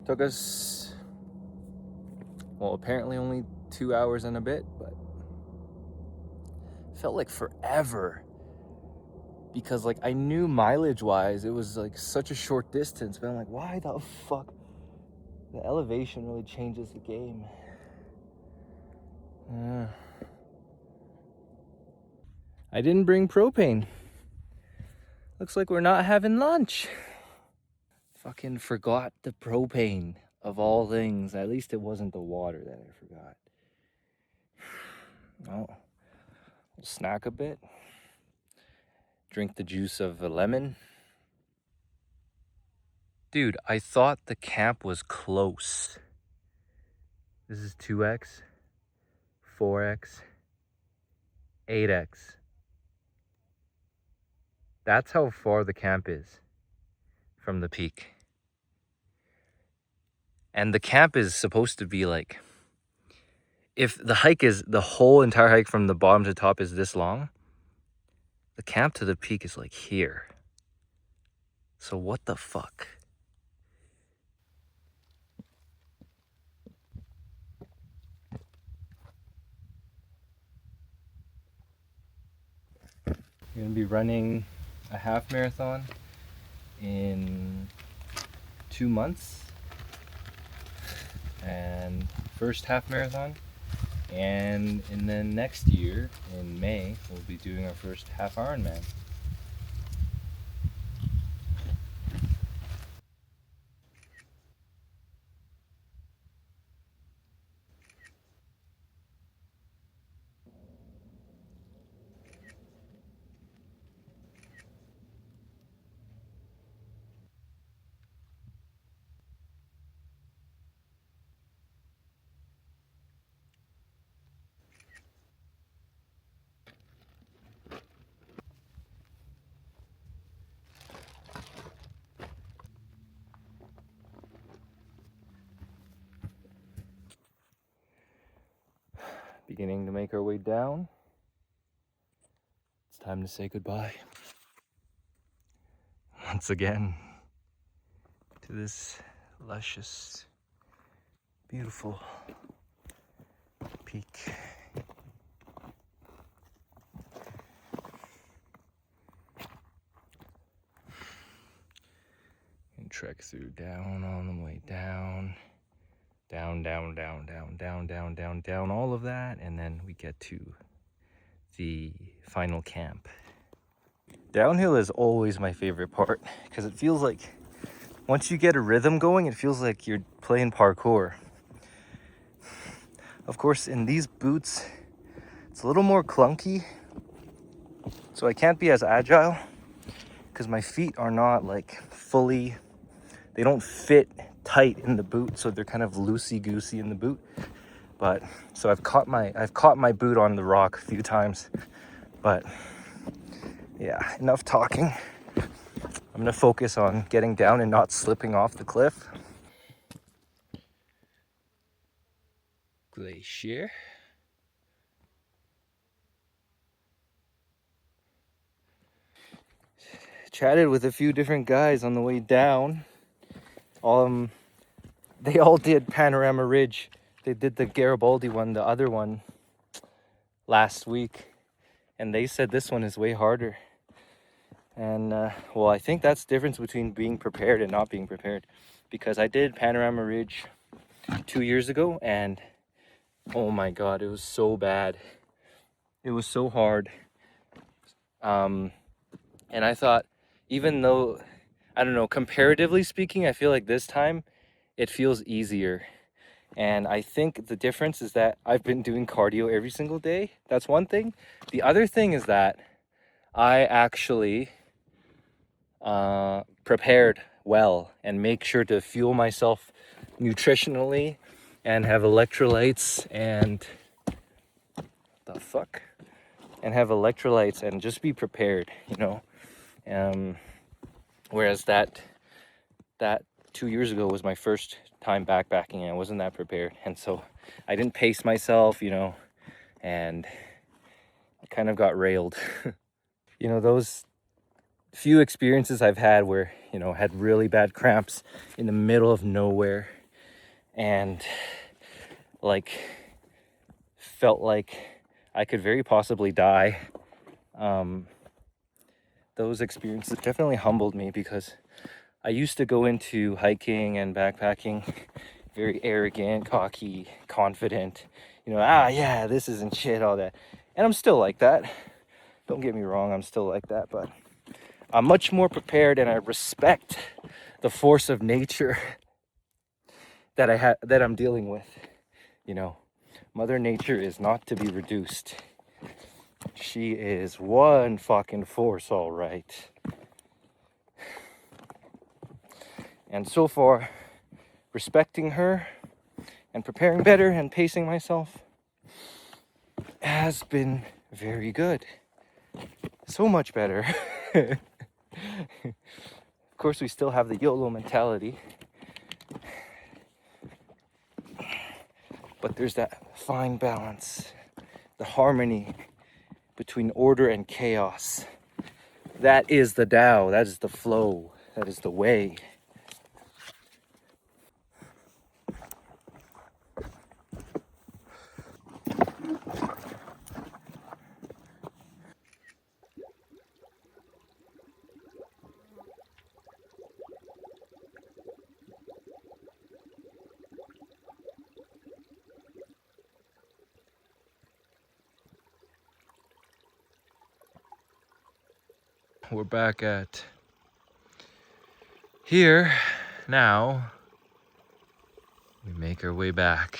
Took us, well, apparently only 2 hours and a bit, but felt like forever. Because like I knew mileage wise, it was like such a short distance, but I'm like, why the fuck? The elevation really changes the game. I didn't bring propane. Looks like we're not having lunch. Fucking forgot the propane. Of all things, at least it wasn't the water that I forgot. Well, we'll snack a bit. Drink the juice of a lemon. Dude, I thought the camp was close. This is 2x, 4x, 8x. That's how far the camp is from the peak. And the camp is supposed to be like, if the hike is, the whole entire hike from the bottom to top is this long, the camp to the peak is like here. So what the fuck? We're gonna be running a half marathon in 2 months, and first half marathon, and then next year in May we'll be doing our first half Ironman. Beginning to make our way down. It's time to say goodbye once again to this luscious, beautiful peak. And trek through down on the way down. Down, down, down, down, down, down, down, down, all of that, and then we get to the final camp. Downhill is always my favorite part because it feels like once you get a rhythm going, it feels like you're playing parkour. Of course, in these boots, it's a little more clunky, so I can't be as agile because my feet are not like fully, they don't fit tight in the boot, so they're kind of loosey-goosey in the boot. But so I've caught my boot on the rock a few times. But yeah, enough talking. I'm gonna focus on getting down and not slipping off the cliff. Glacier. Chatted with a few different guys on the way down. They all did Panorama Ridge. They did the Garibaldi one, the other one, last week, and they said this one is way harder. And well, I think that's the difference between being prepared and not being prepared, because I did Panorama Ridge 2 years ago, and oh my god, it was so bad. It was so hard. And I thought, even though, I don't know, comparatively speaking, I feel like this time it feels easier. And I think the difference is that I've been doing cardio every single day. That's one thing. The other thing is that I actually prepared well and make sure to fuel myself nutritionally and have electrolytes and have electrolytes and just be prepared, you know. Whereas that 2 years ago was my first time backpacking, and I wasn't that prepared, and so I didn't pace myself, you know, and I kind of got railed. You know, those few experiences I've had where, you know, had really bad cramps in the middle of nowhere and like felt like I could very possibly die. Those experiences definitely humbled me, because I used to go into hiking and backpacking very arrogant, cocky, confident, you know, yeah, this isn't shit, all that. And I'm still like that. Don't get me wrong, I'm still like that, but I'm much more prepared, and I respect the force of nature that I'm dealing with. You know, Mother Nature is not to be reduced. She is one fucking force, all right. And so far, respecting her and preparing better and pacing myself has been very good. So much better. Of course, we still have the YOLO mentality, but there's that fine balance, the harmony between order and chaos. That is the Tao, that is the flow, that is the way. We're back at here now. We make our way back.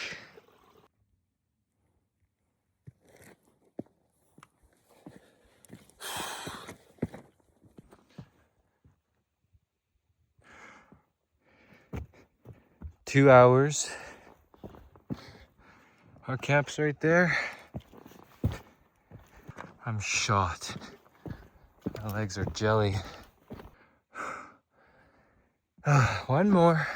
Two hours. Our camp's right there. I'm shot. My legs are jelly. One more.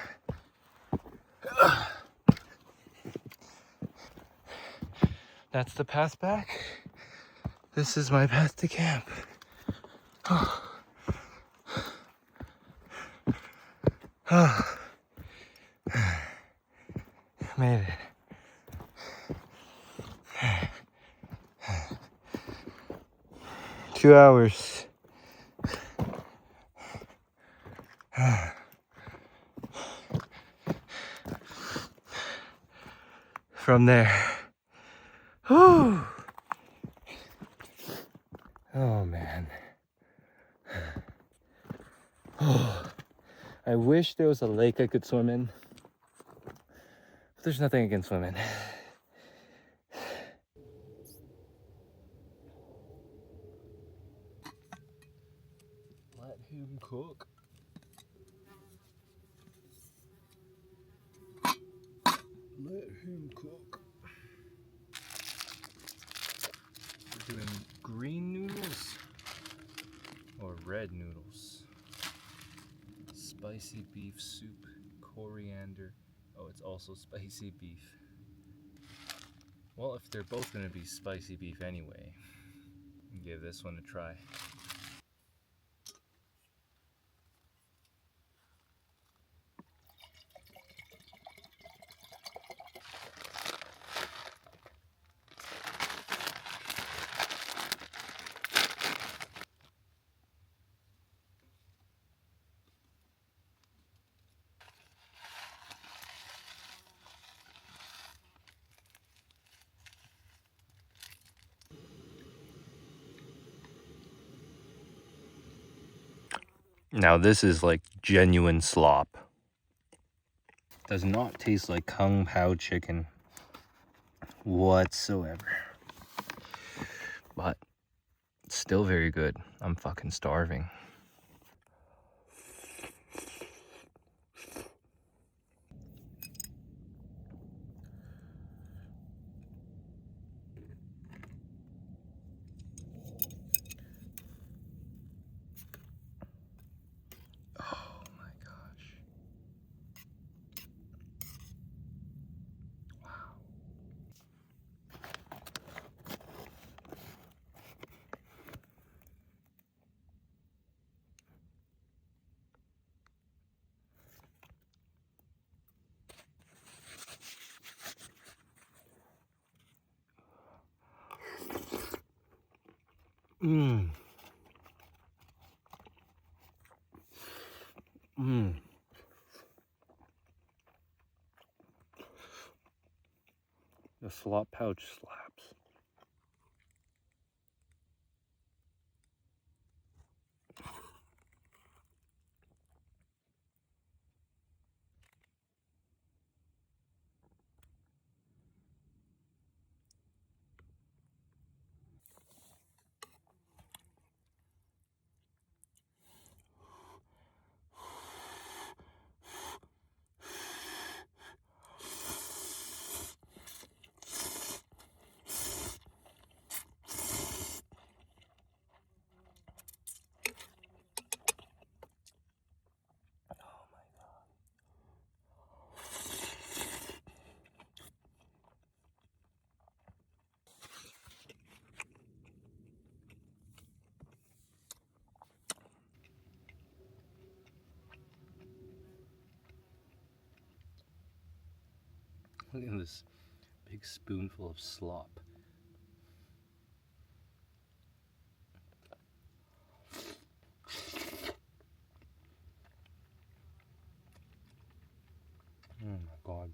That's the path back. This is my path to camp. Made it. Two hours. From there. Whew. Oh man. Oh, I wish there was a lake I could swim in. But there's nothing I can swim in. Let him cook. Let him cook. We're doing green noodles or red noodles. Spicy beef soup, coriander. Oh, it's also spicy beef. Well, if they're both gonna be spicy beef anyway, give this one a try. Now this is like genuine slop. Does not taste like kung pao chicken whatsoever. But it's still very good. I'm fucking starving. Oh my gosh. Wow. Mmm. Mmm. The slop pouch slaps. Look at this big spoonful of slop. Oh my god.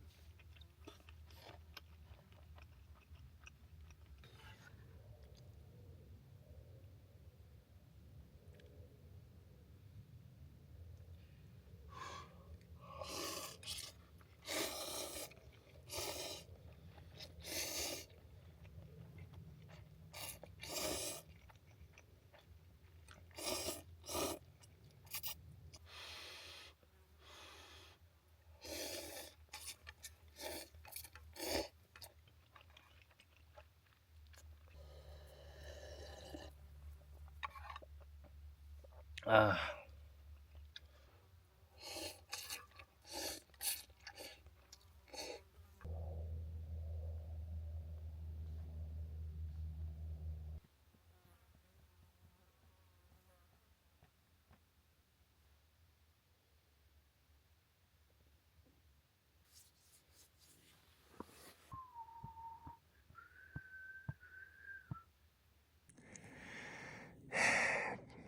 Ah.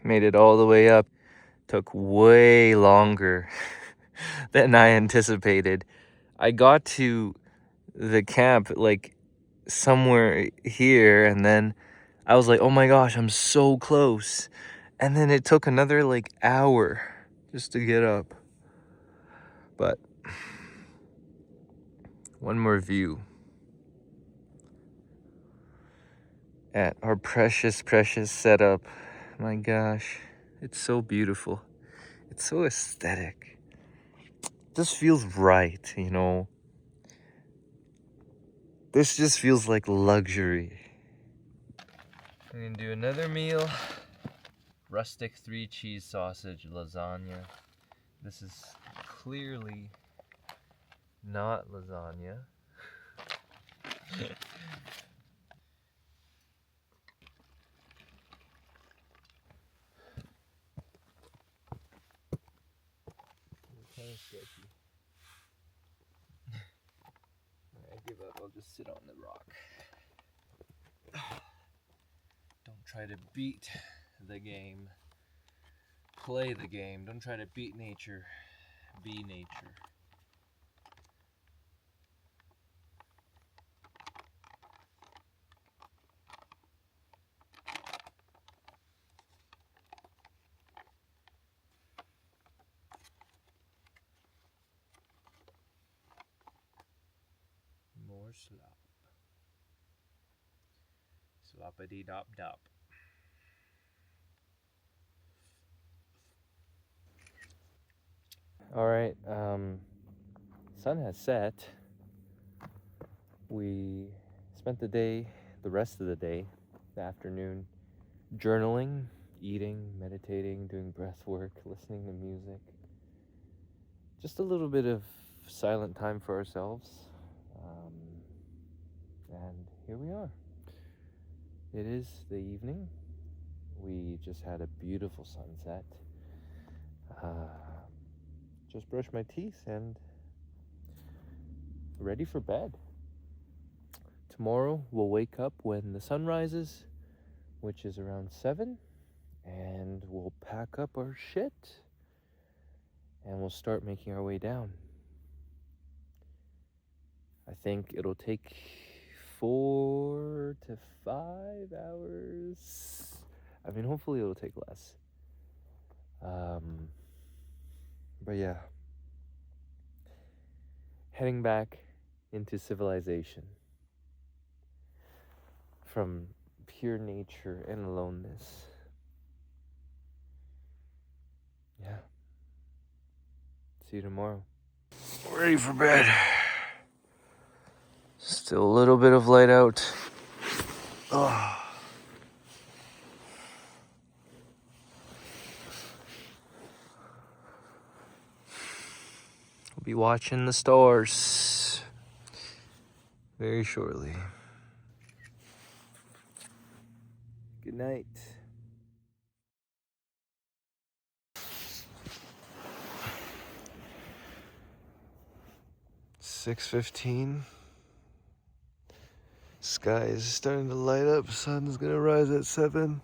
Made it all the way up. Took way longer than I anticipated. I got to the camp like somewhere here, and then I was like, oh my gosh, I'm so close. And then it took another like hour just to get up. But one more view at our precious, precious setup. My gosh, it's so beautiful. It's so aesthetic. This feels right, you know. This just feels like luxury. I'm gonna do another meal. Rustic 3-cheese sausage lasagna. This is clearly not lasagna. Kind of sketchy. I give up. I'll just sit on the rock. Don't try to beat the game. Play the game. Don't try to beat nature. Be nature. More slop. Sloppity dop dop. All right, sun has set. We spent the rest of the day, the afternoon, journaling, eating, meditating, doing breath work, listening to music. Just a little bit of silent time for ourselves. And here we are. It is the evening. We just had a beautiful sunset. Just brushed my teeth and ready for bed. Tomorrow we'll wake up when the sun rises, which is around 7, and we'll pack up our shit and we'll start making our way down. I think it'll take 4 to 5 hours. I mean, hopefully it'll take less. But yeah, heading back into civilization from pure nature and aloneness. Yeah. See you tomorrow. Ready for bed. Still a little bit of light out. Oh. We'll be watching the stars very shortly. Good night. 6:15. sky is starting to light up. Sun's gonna rise at 7.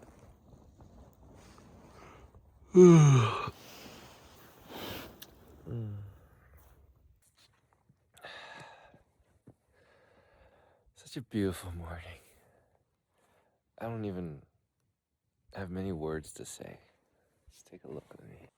Such a beautiful morning. I don't even have many words to say. Let's take a look at me.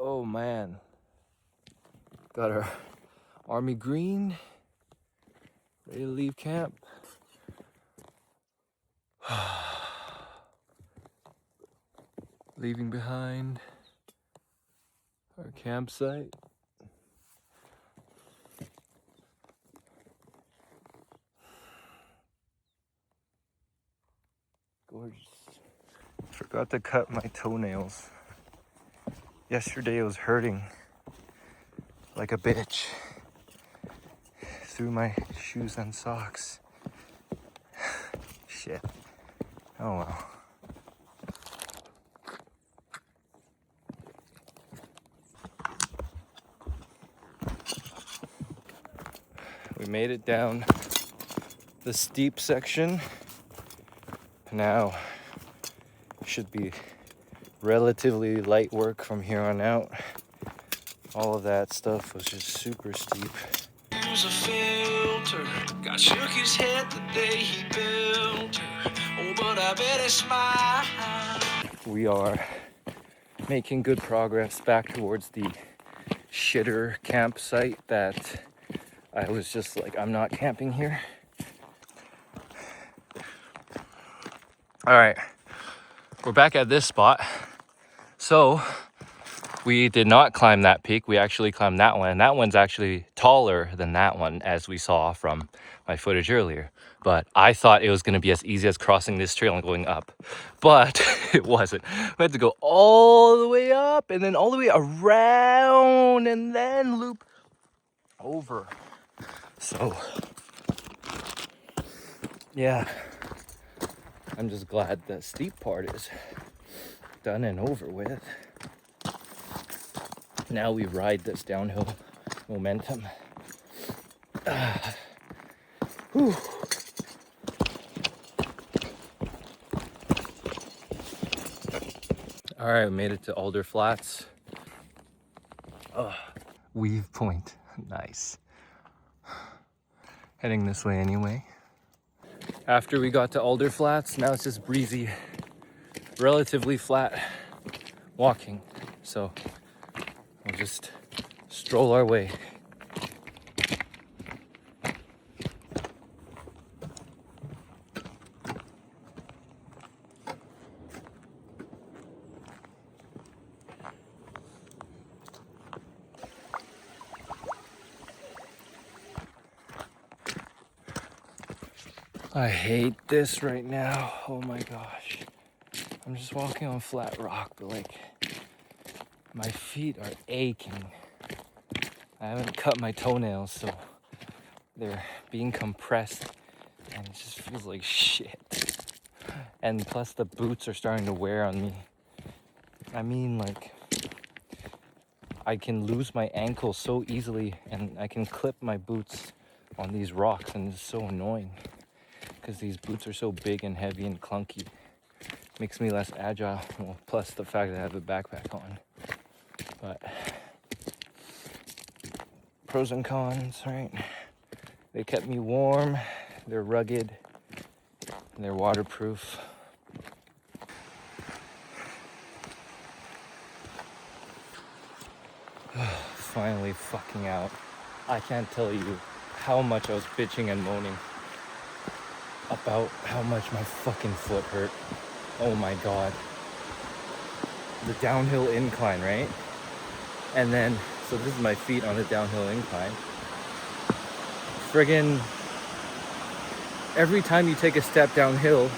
Oh man, got our army green, ready to leave camp. Leaving behind our campsite. Gorgeous. Forgot to cut my toenails. Yesterday it was hurting like a bitch through my shoes and socks. Shit. Oh well. We made it down the steep section. Now should be relatively light work from here on out. All of that stuff was just super steep. Use a filter. God shook his head the day he built her. Oh, but I bet he smiled. We are making good progress back towards the shitter campsite that I was just like, I'm not camping here. All right, we're back at this spot. So we did not climb that peak. We actually climbed that one, and that one's actually taller than that one, as we saw from my footage earlier. But I thought it was going to be as easy as crossing this trail and going up, but it wasn't. We had to go all the way up and then all the way around and then loop over. So yeah, I'm just glad the steep part is done and over with. Now we ride this downhill momentum. Whew. All right, we made it to Alder Flats. Weave Point, nice. Heading this way anyway. After we got to Alder Flats, now it's just breezy, relatively flat walking. So we'll just stroll our way. I hate this right now. Oh my gosh. I'm just walking on flat rock, but like my feet are aching. I haven't cut my toenails, so they're being compressed and it just feels like shit. And plus the boots are starting to wear on me. I mean, like, I can lose my ankle so easily and I can clip my boots on these rocks and it's so annoying. Because these boots are so big and heavy and clunky. Makes me less agile. Well, plus the fact that I have a backpack on. But pros and cons, right? They kept me warm, they're rugged, and they're waterproof. Finally fucking out. I can't tell you how much I was bitching and moaning about how much my fucking foot hurt. Oh my god. The downhill incline, right? And then, so this is my feet on the downhill incline. Friggin' every time you take a step downhill,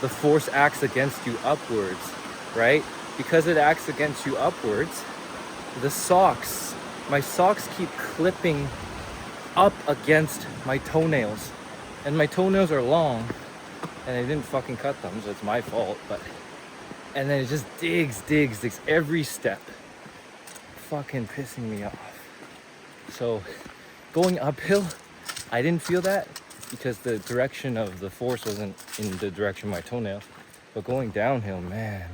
the force acts against you upwards, right? Because it acts against you upwards, the socks, my socks keep clipping up against my toenails. And my toenails are long, and I didn't fucking cut them, so it's my fault, but... And then it just digs every step. Fucking pissing me off. So, going uphill, I didn't feel that, because the direction of the force wasn't in the direction of my toenails. But going downhill, man.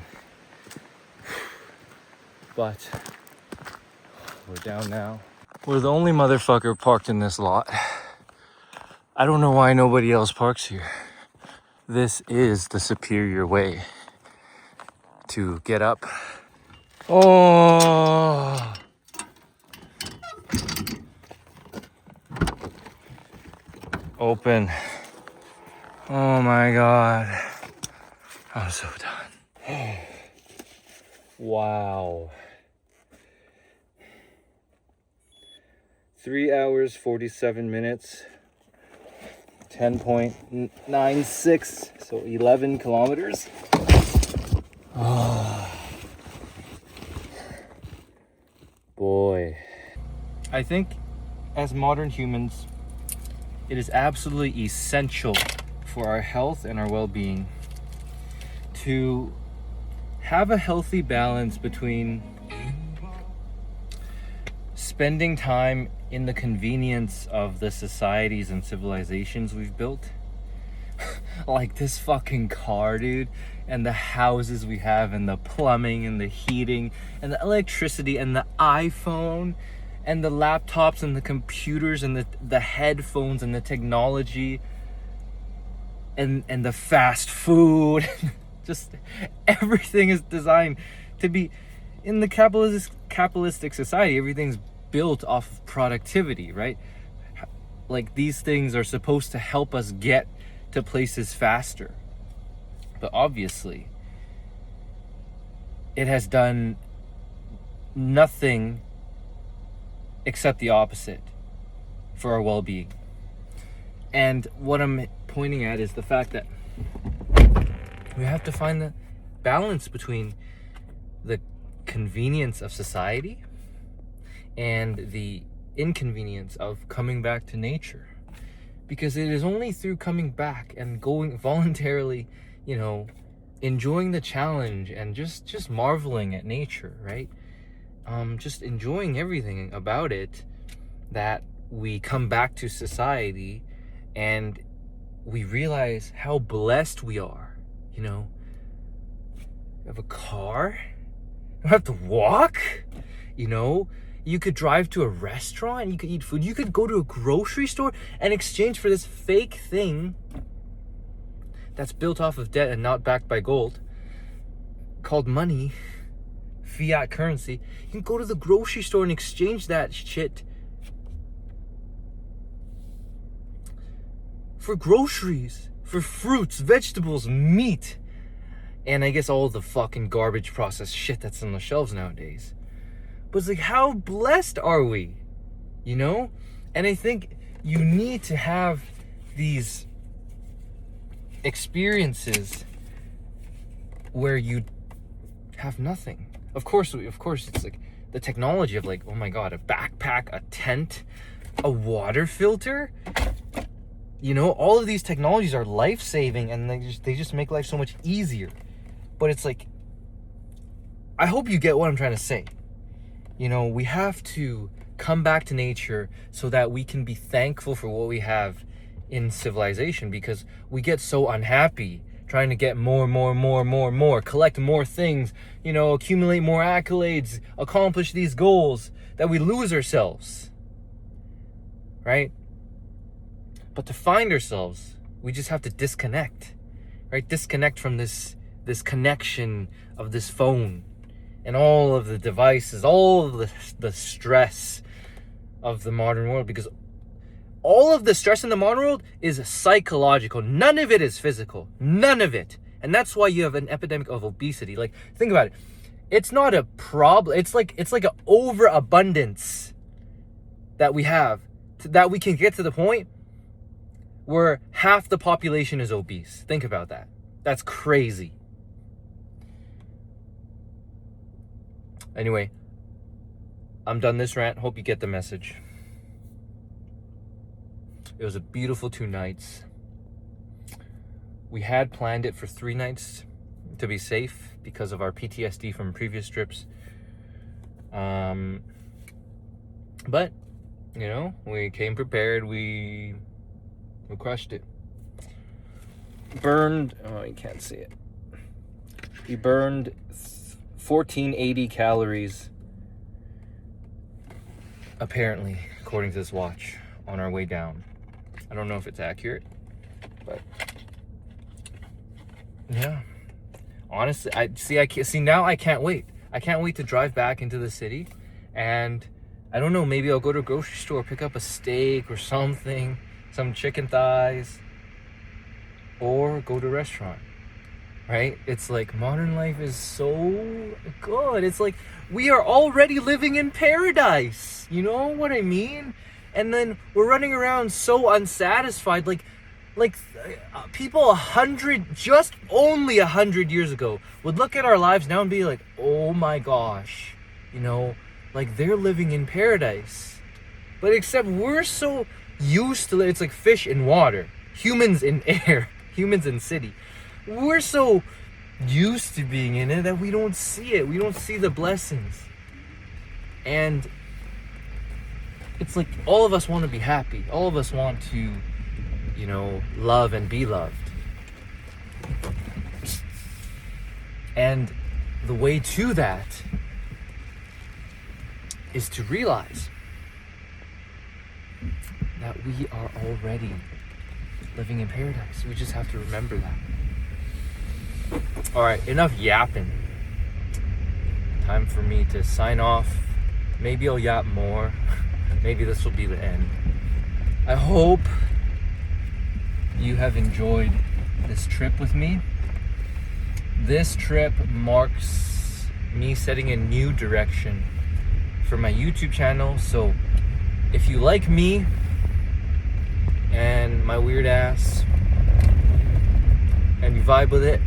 But, we're down now. We're the only motherfucker parked in this lot. I don't know why nobody else parks here. This is the superior way to get up. Oh! Open. Oh my god. I'm so done. Wow. 3 hours, 47 minutes. 10.96, so 11 kilometers. Oh, boy. I think as modern humans, it is absolutely essential for our health and our well-being to have a healthy balance between spending time in the convenience of the societies and civilizations we've built. Like this fucking car, dude, and the houses we have, and the plumbing, and the heating, and the electricity, and the iPhone, and the laptops, and the computers, and the headphones, and the technology, and the fast food. Just everything is designed to be, in the capitalistic society, everything's built off of productivity, right? Like these things are supposed to help us get to places faster. But obviously, it has done nothing except the opposite for our well-being. And what I'm pointing at is the fact that we have to find the balance between the convenience of society and the inconvenience of coming back to nature. Because it is only through coming back and going voluntarily, you know, enjoying the challenge and just marveling at nature, right? Just enjoying everything about it, that we come back to society and we realize how blessed we are, you know. You have a car. You don't have to walk. You know, you could drive to a restaurant. You could eat food. You could go to a grocery store and exchange for this fake thing that's built off of debt and not backed by gold, called money, fiat currency. You can go to the grocery store and exchange that shit for groceries, for fruits, vegetables, meat, and I guess all the fucking garbage processed shit that's on the shelves nowadays. But it's like, how blessed are we? You know? And I think you need to have these experiences where you have nothing. Of course, it's like the technology of like, oh my God, a backpack, a tent, a water filter. You know, all of these technologies are life-saving, and they just make life so much easier. But it's like, I hope you get what I'm trying to say. You know, we have to come back to nature so that we can be thankful for what we have in civilization, because we get so unhappy trying to get more, collect more things, you know, accumulate more accolades, accomplish these goals, that we lose ourselves, right? But to find ourselves, we just have to disconnect, right? Disconnect from this connection of this phone and all of the devices, all of the stress of the modern world, because all of the stress in the modern world is psychological. None of it is physical. None of it. And that's why you have an epidemic of obesity. Like, think about it. It's not a problem. It's like an overabundance that we have, that we can get to the point where half the population is obese. Think about that. That's crazy. Anyway, I'm done this rant. Hope you get the message. It was a beautiful 2 nights. We had planned it for 3 nights to be safe because of our PTSD from previous trips. But, you know, we came prepared. We crushed it. Burned, oh, you can't see it. We burned 1480 calories, apparently, according to this watch, on our way down. I don't know if it's accurate, but yeah. Honestly, now I can't wait. I can't wait to drive back into the city, and I don't know, maybe I'll go to a grocery store, pick up a steak or something, some chicken thighs, or go to a restaurant, right? It's like, modern life is so good. It's like we are already living in paradise. You know what I mean? And then we're running around so unsatisfied. Like people only 100 years ago would look at our lives now and be like, oh my gosh, you know, like they're living in paradise. But except we're so used to it. It's like fish in water, humans in air, humans in city. We're so used to being in it that we don't see it. We don't see the blessings. And it's like all of us want to be happy. All of us want to, you know, love and be loved. And the way to that is to realize that we are already living in paradise. We just have to remember that. All right, enough yapping. Time for me to sign off. Maybe I'll yap more. Maybe this will be the end. I hope you have enjoyed this trip with me. This trip marks me setting a new direction for my YouTube channel. So if you like me and my weird ass and you vibe with it,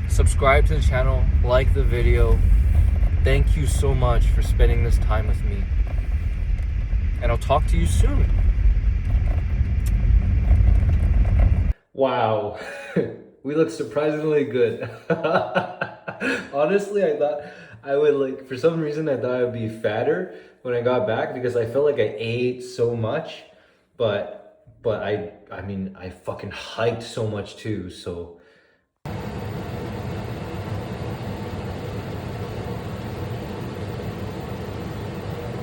subscribe to the channel, like the video. Thank you so much for spending this time with me. And I'll talk to you soon. Wow. We look surprisingly good. Honestly, I thought I would for some reason I thought I would be fatter when I got back because I felt like I ate so much. But I mean, I fucking hiked so much too. So